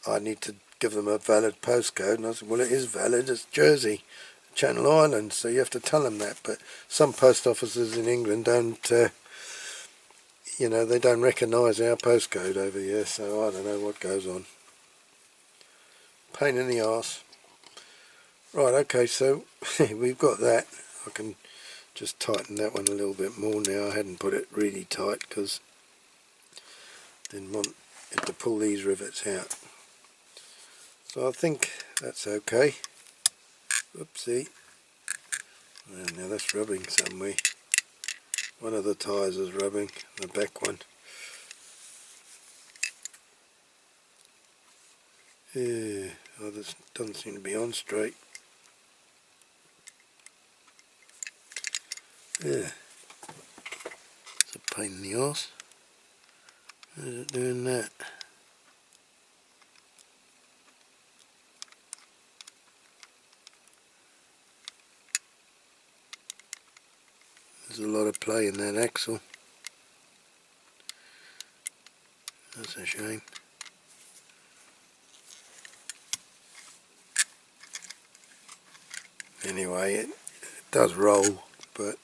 I need to give them a valid postcode, and I said, well, it is valid, it's Jersey, Channel Islands, so you have to tell them that. But some post offices in England don't, you know, they don't recognise our postcode over here, so I don't know what goes on. Pain in the arse. Right, okay, so we've got that. I can just tighten that one a little bit more now. I hadn't put it really tight because I didn't want it to pull these rivets out. So I think that's okay. Oopsie. Oh, now that's rubbing somewhere. One of the tyres is rubbing, the back one. Yeah, oh, this doesn't seem to be on straight. Yeah, it's a pain in the arse. How is it doing that? There's a lot of play in that axle. That's a shame. Anyway, it does roll, but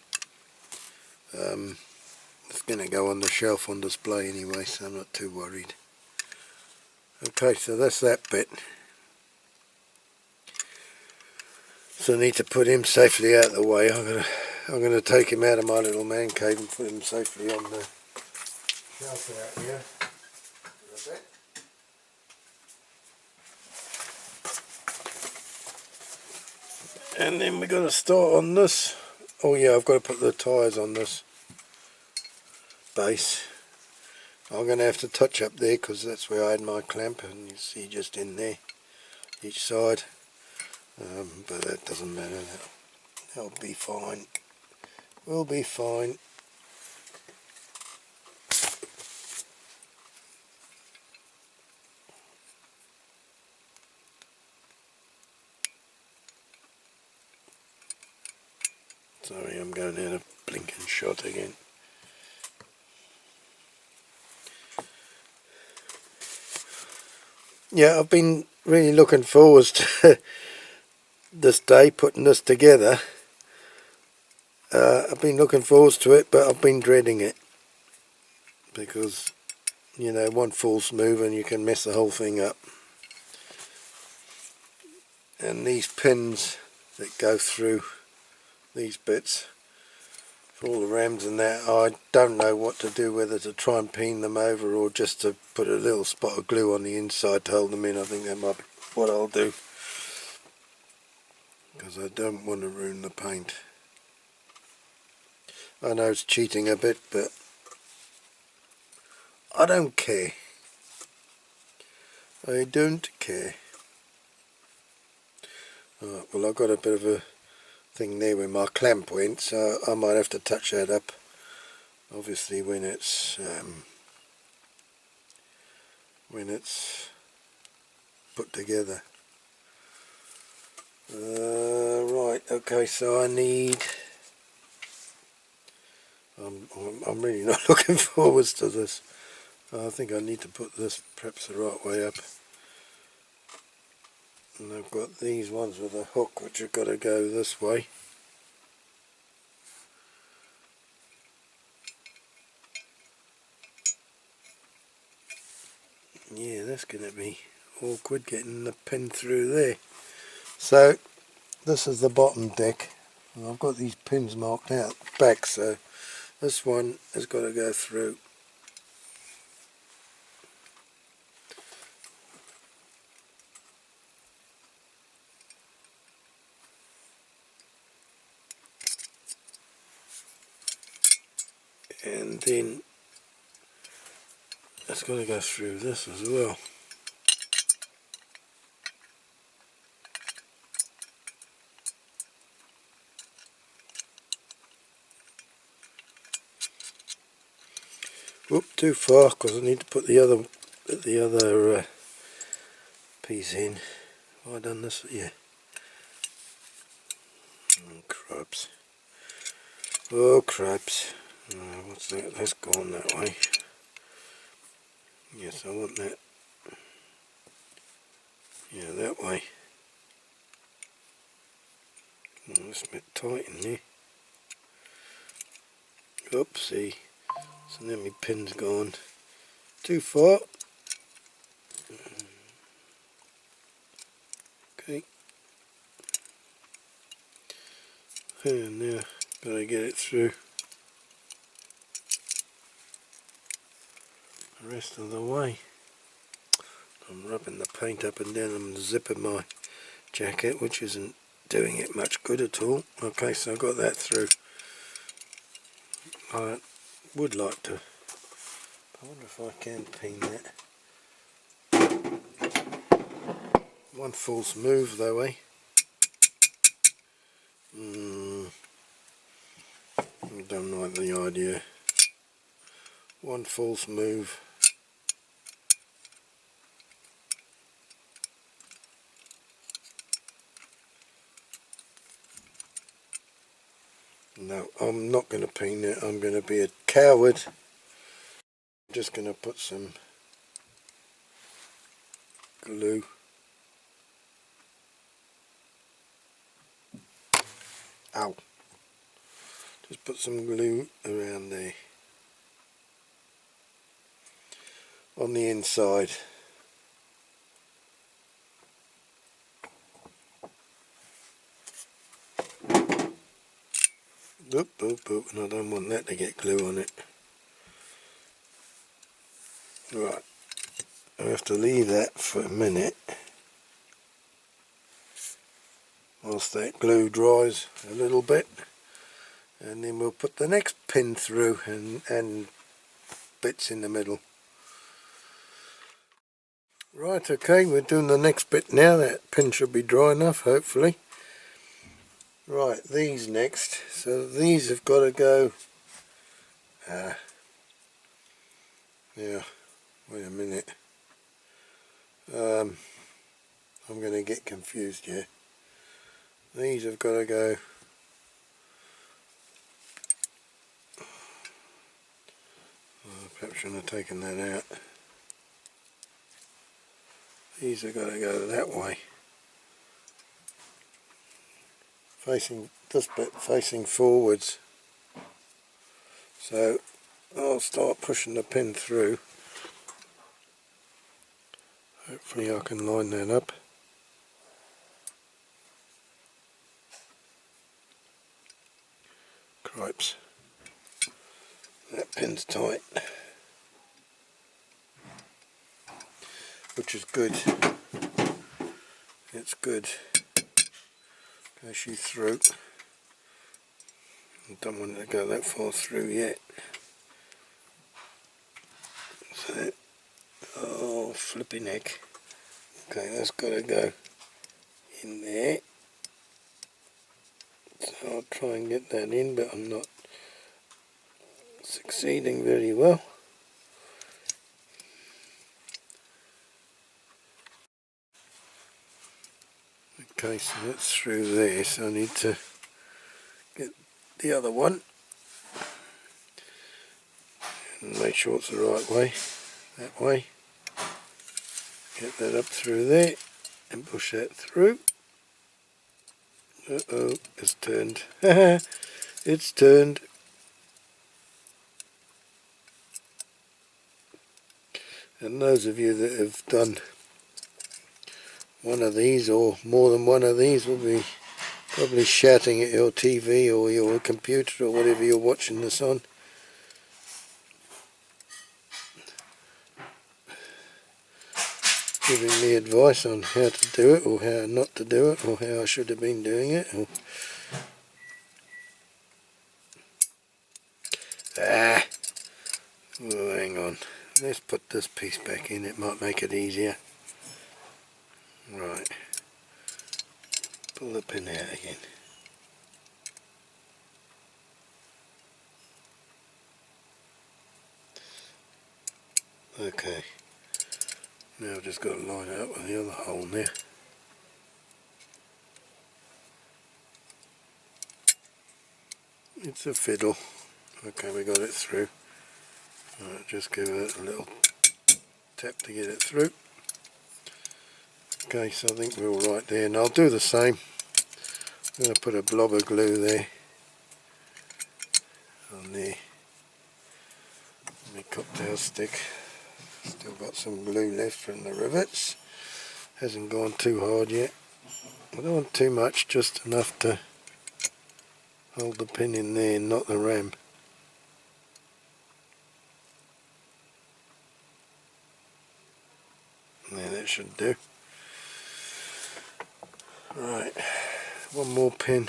it's going to go on the shelf on display anyway, so I'm not too worried. Okay, so that's that bit. So I need to put him safely out of the way. I'm gonna take him out of my little man cave and put him safely on the shelf out here. And then we're going to start on this. Oh yeah, I've got to put the tyres on this base. I'm going to have to touch up there because that's where I had my clamp, and you see just in there each side, but that doesn't matter. That'll be fine. We'll be fine. Sorry, I'm going out of blinking shot again. Yeah, I've been really looking forward to this day, putting this together. I've been looking forward to it, but I've been dreading it because, you know, one false move and you can mess the whole thing up. And these pins that go through these bits for all the rams and that, I don't know what to do, whether to try and peen them over or just to put a little spot of glue on the inside to hold them in. I think that might be what I'll do, because I don't want to ruin the paint. I know it's cheating a bit, but I don't care. I don't care. Right, well, I've got a bit of a thing there where my clamp went, so I might have to touch that up, obviously when it's put together. Right, okay, so I need, I'm really not looking forward to this. I think I need to put this perhaps the right way up. And I've got these ones with a hook which have got to go this way. Yeah, that's going to be awkward getting the pin through there. So this is the bottom deck, and I've got these pins marked out back, so this one has got to go through. And then it's got to go through this as well. Whoop, too far, because I need to put the other piece in. Have I done this? Yeah. Oh, crabs. Oh, crabs. What's that? That's gone that way. Yes, I want that. Yeah, that way. Oh, that's a bit tight in there. Oopsie. So then my pin's gone too far. Okay. And now gotta get it through the rest of the way. I'm rubbing the paint up and down and zipping my jacket, which isn't doing it much good at all. Okay, so I got that through. I would like to, I wonder if I can peen that. One false move though, eh? I don't like the idea. One false move. No, I'm not going to peen it. I'm going to be a coward. I'm just going to put some glue. Ow. Just put some glue around there. On the inside. Oop, oop, oop, and I don't want that to get glue on it. Right, I have to leave that for a minute whilst that glue dries a little bit, and then we'll put the next pin through and bits in the middle. Right, okay, we're doing the next bit now. That pin should be dry enough, hopefully. Right, these next. So these have got to go. Yeah, wait a minute. I'm going to get confused here. These have got to go. Perhaps shouldn't have taken that out. these are going to go that way, facing this bit facing forwards. So I'll start pushing the pin through. Hopefully I can line that up. Cripes, that pin's tight, which is good. It's good. Goes you through. I don't want it to go that far through yet. So, oh flipping heck. Okay, that's got to go in there. So I'll try and get that in, but I'm not succeeding very well. Okay, so that's through there, so I need to get the other one and make sure it's the right way, that way. Get that up through there and push that through. Uh-oh, it's turned. It's turned. And those of you that have done one of these or more than one of these will be probably shouting at your TV or your computer or whatever you're watching this on. Giving me advice on how to do it or how not to do it or how I should have been doing it. Or oh, hang on. Let's put this piece back in, it might make it easier. Right. Pull the pin out again. Okay. Now I've just got to line it up with the other hole there. It's a fiddle. Okay, we got it through. Right, just give it a little tap to get it through. Okay, so I think we're all right there, and I'll do the same. I'm going to put a blob of glue there on there. My cocktail stick. Still got some glue left from the rivets. Hasn't gone too hard yet. I don't want too much, just enough to hold the pin in there and not the ram. Yeah, that should do. Right, one more pin.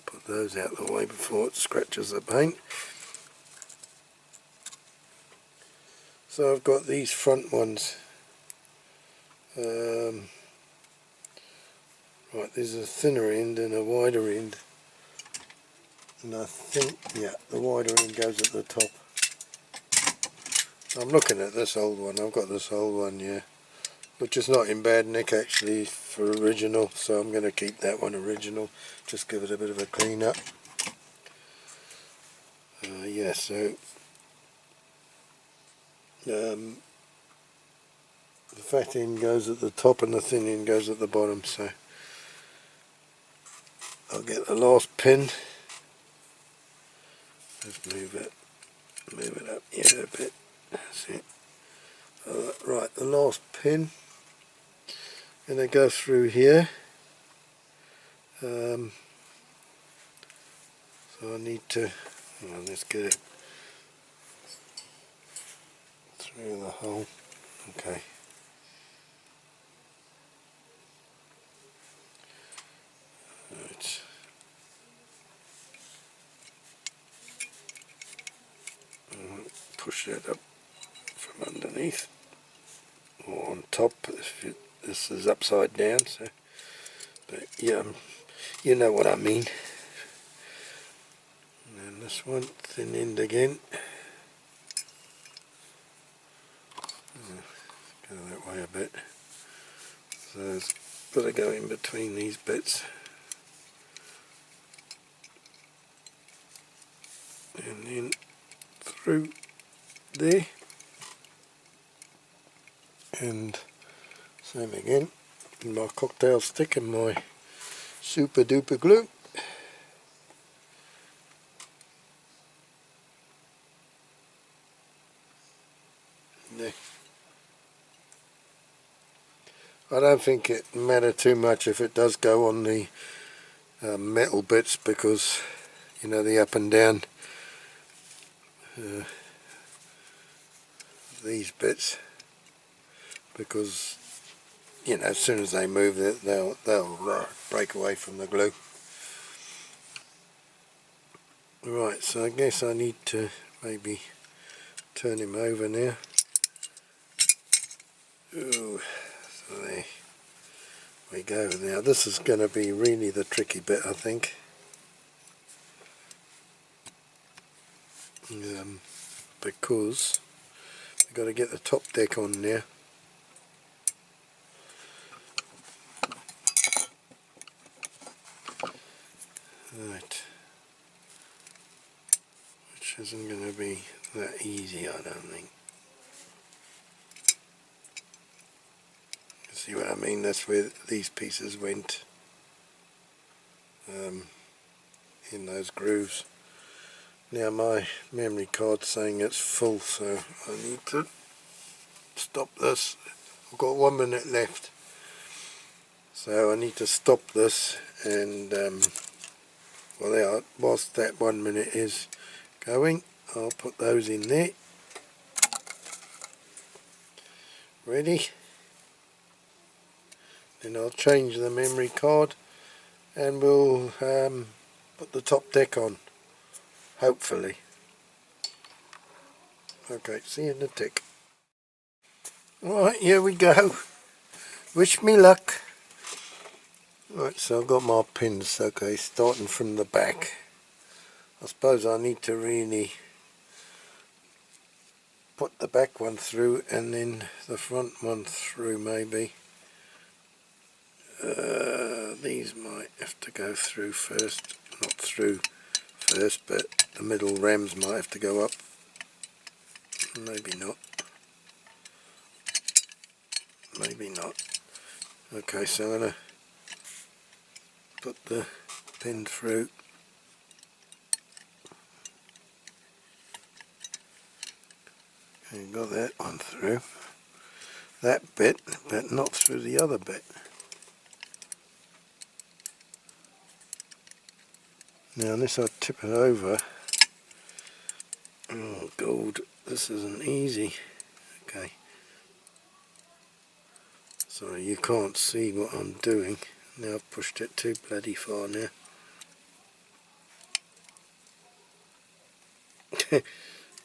Put those out of the way before it scratches the paint. So I've got these front ones. Right, there's a thinner end and a wider end. And I think, yeah, the wider end goes at the top. I'm looking at this old one. I've got this old one, yeah, which is not in bad nick actually for original, so I'm going to keep that one original, just give it a bit of a clean up. Yeah, so the fat end goes at the top and the thin end goes at the bottom, so I'll get the last pin. Let's move it up here a bit. That's it. Right, the last pin. Going to go through here. So I need to. Hang on, let's get it through the hole. Okay. Right. Push that up from underneath or on top. This is upside down, so. But yeah, you know what I mean. And then this one, thin end again. Go that way a bit. So it's got to go in between these bits. And then through there. And Same again, my cocktail stick and my super duper glue. There. I don't think it matter too much if it does go on the metal bits, because you know, the up and down these bits, because you know, as soon as they move they'll break away from the glue. Right, so I guess I need to maybe turn him over now. Ooh, so there we go. Now this is going to be really the tricky bit, I think. Because we've got to get the top deck on now. Right, which isn't going to be that easy, I don't think. See what I mean? That's where these pieces went, in those grooves. Now my memory card's saying it's full, so I need to stop this. I've got 1 minute left, so I need to stop this, and well, whilst that 1 minute is going, I'll put those in there. Ready? Then I'll change the memory card and we'll put the top deck on, hopefully. Okay, see you in a tick. Alright, here we go. Wish me luck. Right, so I've got my pins, okay, starting from the back. I suppose I need to really put the back one through and then the front one through, maybe. These might have to go through first, not through first, but the middle rams might have to go up. Maybe not. Maybe not. Okay, so I'm going to put the pin through. Okay, got that one through. That bit, but not through the other bit. Now unless I tip it over, oh god, this isn't easy. Okay, sorry, you can't see what I'm doing. Now I've pushed it too bloody far now.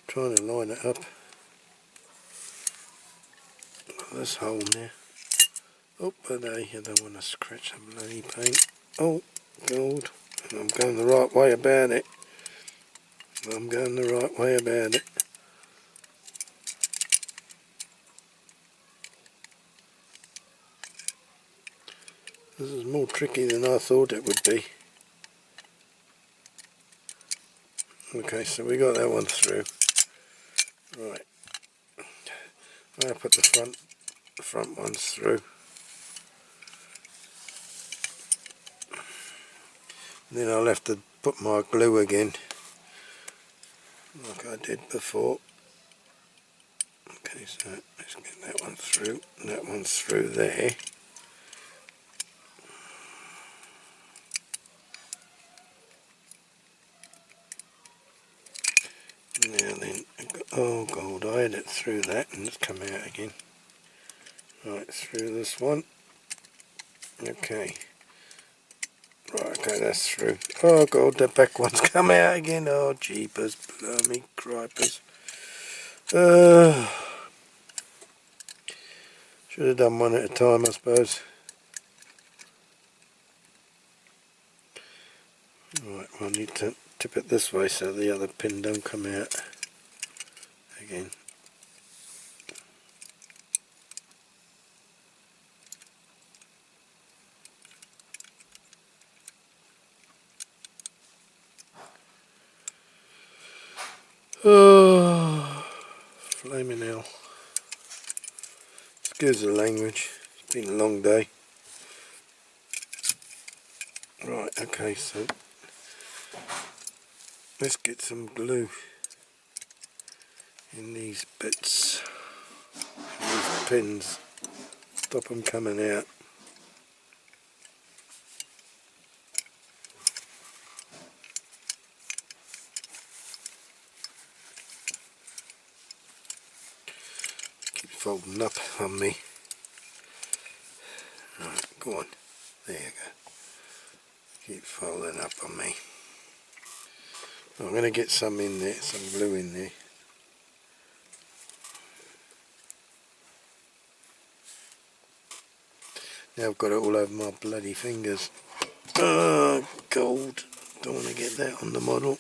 Trying to line it up. This hole now. Oh, but I don't want to scratch the bloody paint. Oh, god, I'm going the right way about it. I'm going the right way about it. This is more tricky than I thought it would be. Okay, so we got that one through. Right. I'll put the front ones through. Then I'll have to put my glue again, like I did before. Okay, so let's get that one through. That one's through there. Now then, oh god, I had it through that and it's come out again. Right, through this one. Okay. Right, okay, that's through. Oh god, the back one's come out again. Oh jeepers, blimey cripers. Should have done one at a time, I suppose. Right, well, I need to tip it this way so the other pin don't come out again. Oh, flaming hell. Excuse the language. Been a long day. Right, okay, so let's get some glue in these bits, in these pins, stop them coming out. Keep folding up on me. Right, go on, there you go. Keep folding up on me. I'm going to get some in there, some glue in there. Now I've got it all over my bloody fingers. Oh, gold. Don't want to get that on the model.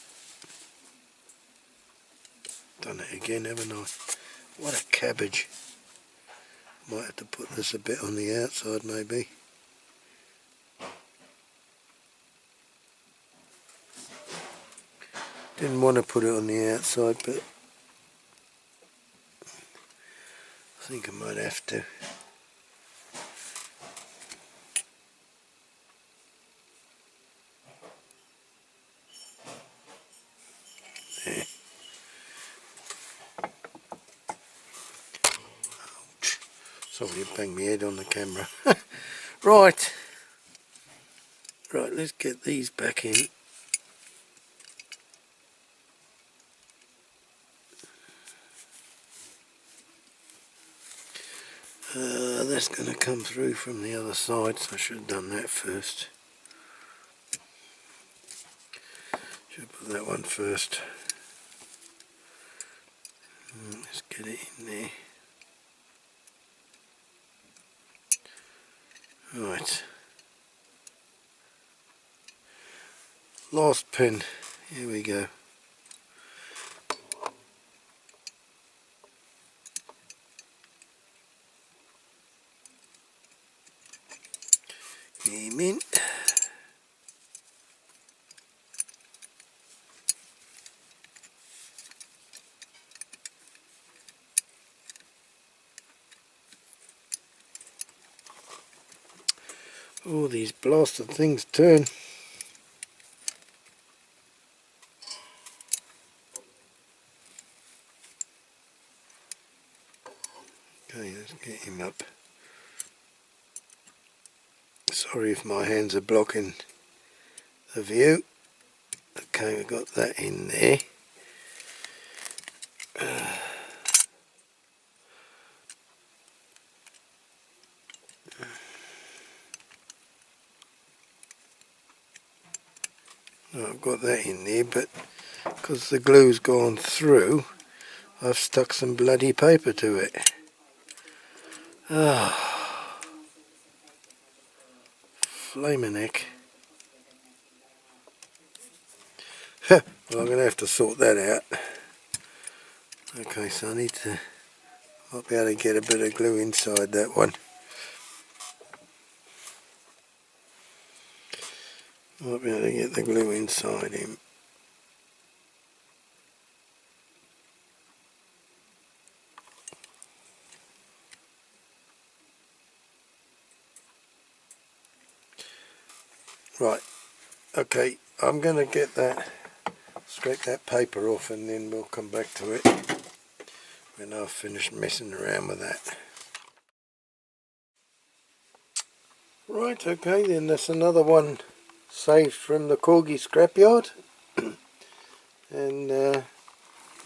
Done it again, haven't I? What a cabbage. Might have to put this a bit on the outside maybe. Didn't want to put it on the outside, but I think I might have to. There. Ouch. Sorry to bang my head on the camera. Right. Right, let's get these back in. That's going to come through from the other side, so I should have done that first. Should put that one first. Let's get it in there. Right. Last pin. Here we go. Aim in. Oh, these blasted things turn. Okay, let's get him up. Sorry if my hands are blocking the view. Okay, we've got that in there. I've got that in there, but because the glue's gone through, I've stuck some bloody paper to it. Ah, flaming heck. Well, I'm going to have to sort that out. Okay, so I need to, might be able to get a bit of glue inside that one. Might be able to get the glue inside him. Right, okay, I'm going to get that, scrape that paper off, and then we'll come back to it when I've finished messing around with that. Right, okay, then that's another one saved from the CORGI scrapyard. And I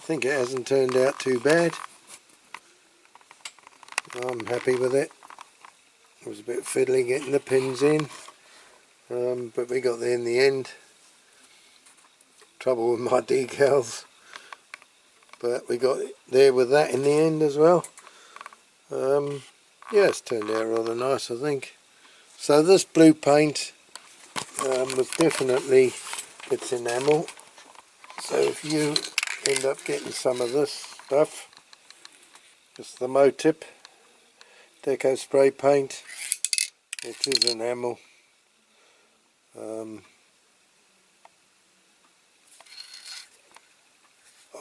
think it hasn't turned out too bad. I'm happy with it. It was a bit fiddly getting the pins in, but we got there in the end. Trouble with my decals, but we got there with that in the end as well. Yeah, it's turned out rather nice, I think. So this blue paint was definitely its enamel. So if you end up getting some of this stuff, it's the Mo-Tip Deco spray paint. It is enamel.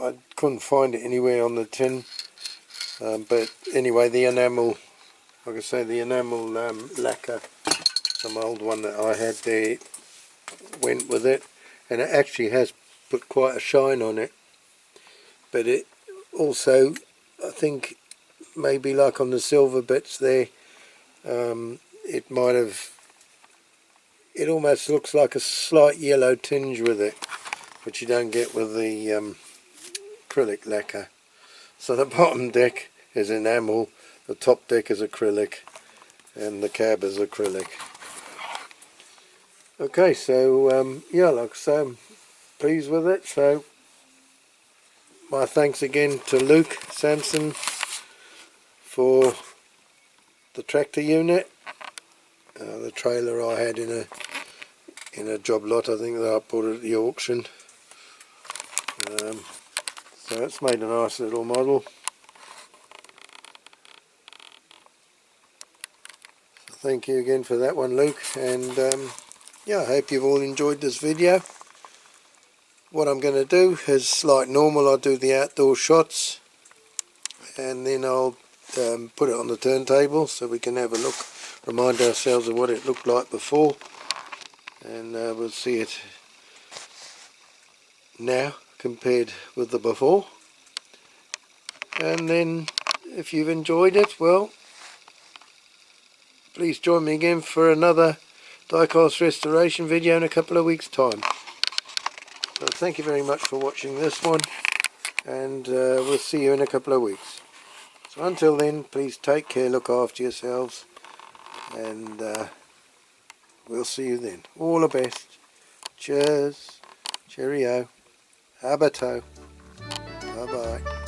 I couldn't find it anywhere on the tin, but anyway, the enamel like I say, the enamel lacquer, some old one that I had there, went with it, and it actually has put quite a shine on it. But it also, I think, maybe like on the silver bits there, it might have, it almost looks like a slight yellow tinge with it, which you don't get with the acrylic lacquer. So the bottom deck is enamel, the top deck is acrylic, and the cab is acrylic. Okay, so yeah, like I say, I'm pleased with it. So my thanks again to Luke Sampson for the tractor unit. The trailer I had in a job lot, I think, that I bought at the auction. So it's made a nice little model. So thank you again for that one, Luke, and yeah, I hope you've all enjoyed this video. What I'm going to do is, like normal, I'll do the outdoor shots, and then I'll put it on the turntable so we can have a look, remind ourselves of what it looked like before, and we'll see it now compared with the before. And then if you've enjoyed it, well, please join me again for another diecast restoration video in a couple of weeks' time. So thank you very much for watching this one, and we'll see you in a couple of weeks. So until then, please take care, look after yourselves, and we'll see you then. All the best. Cheers. Cheerio. Abato. Bye bye.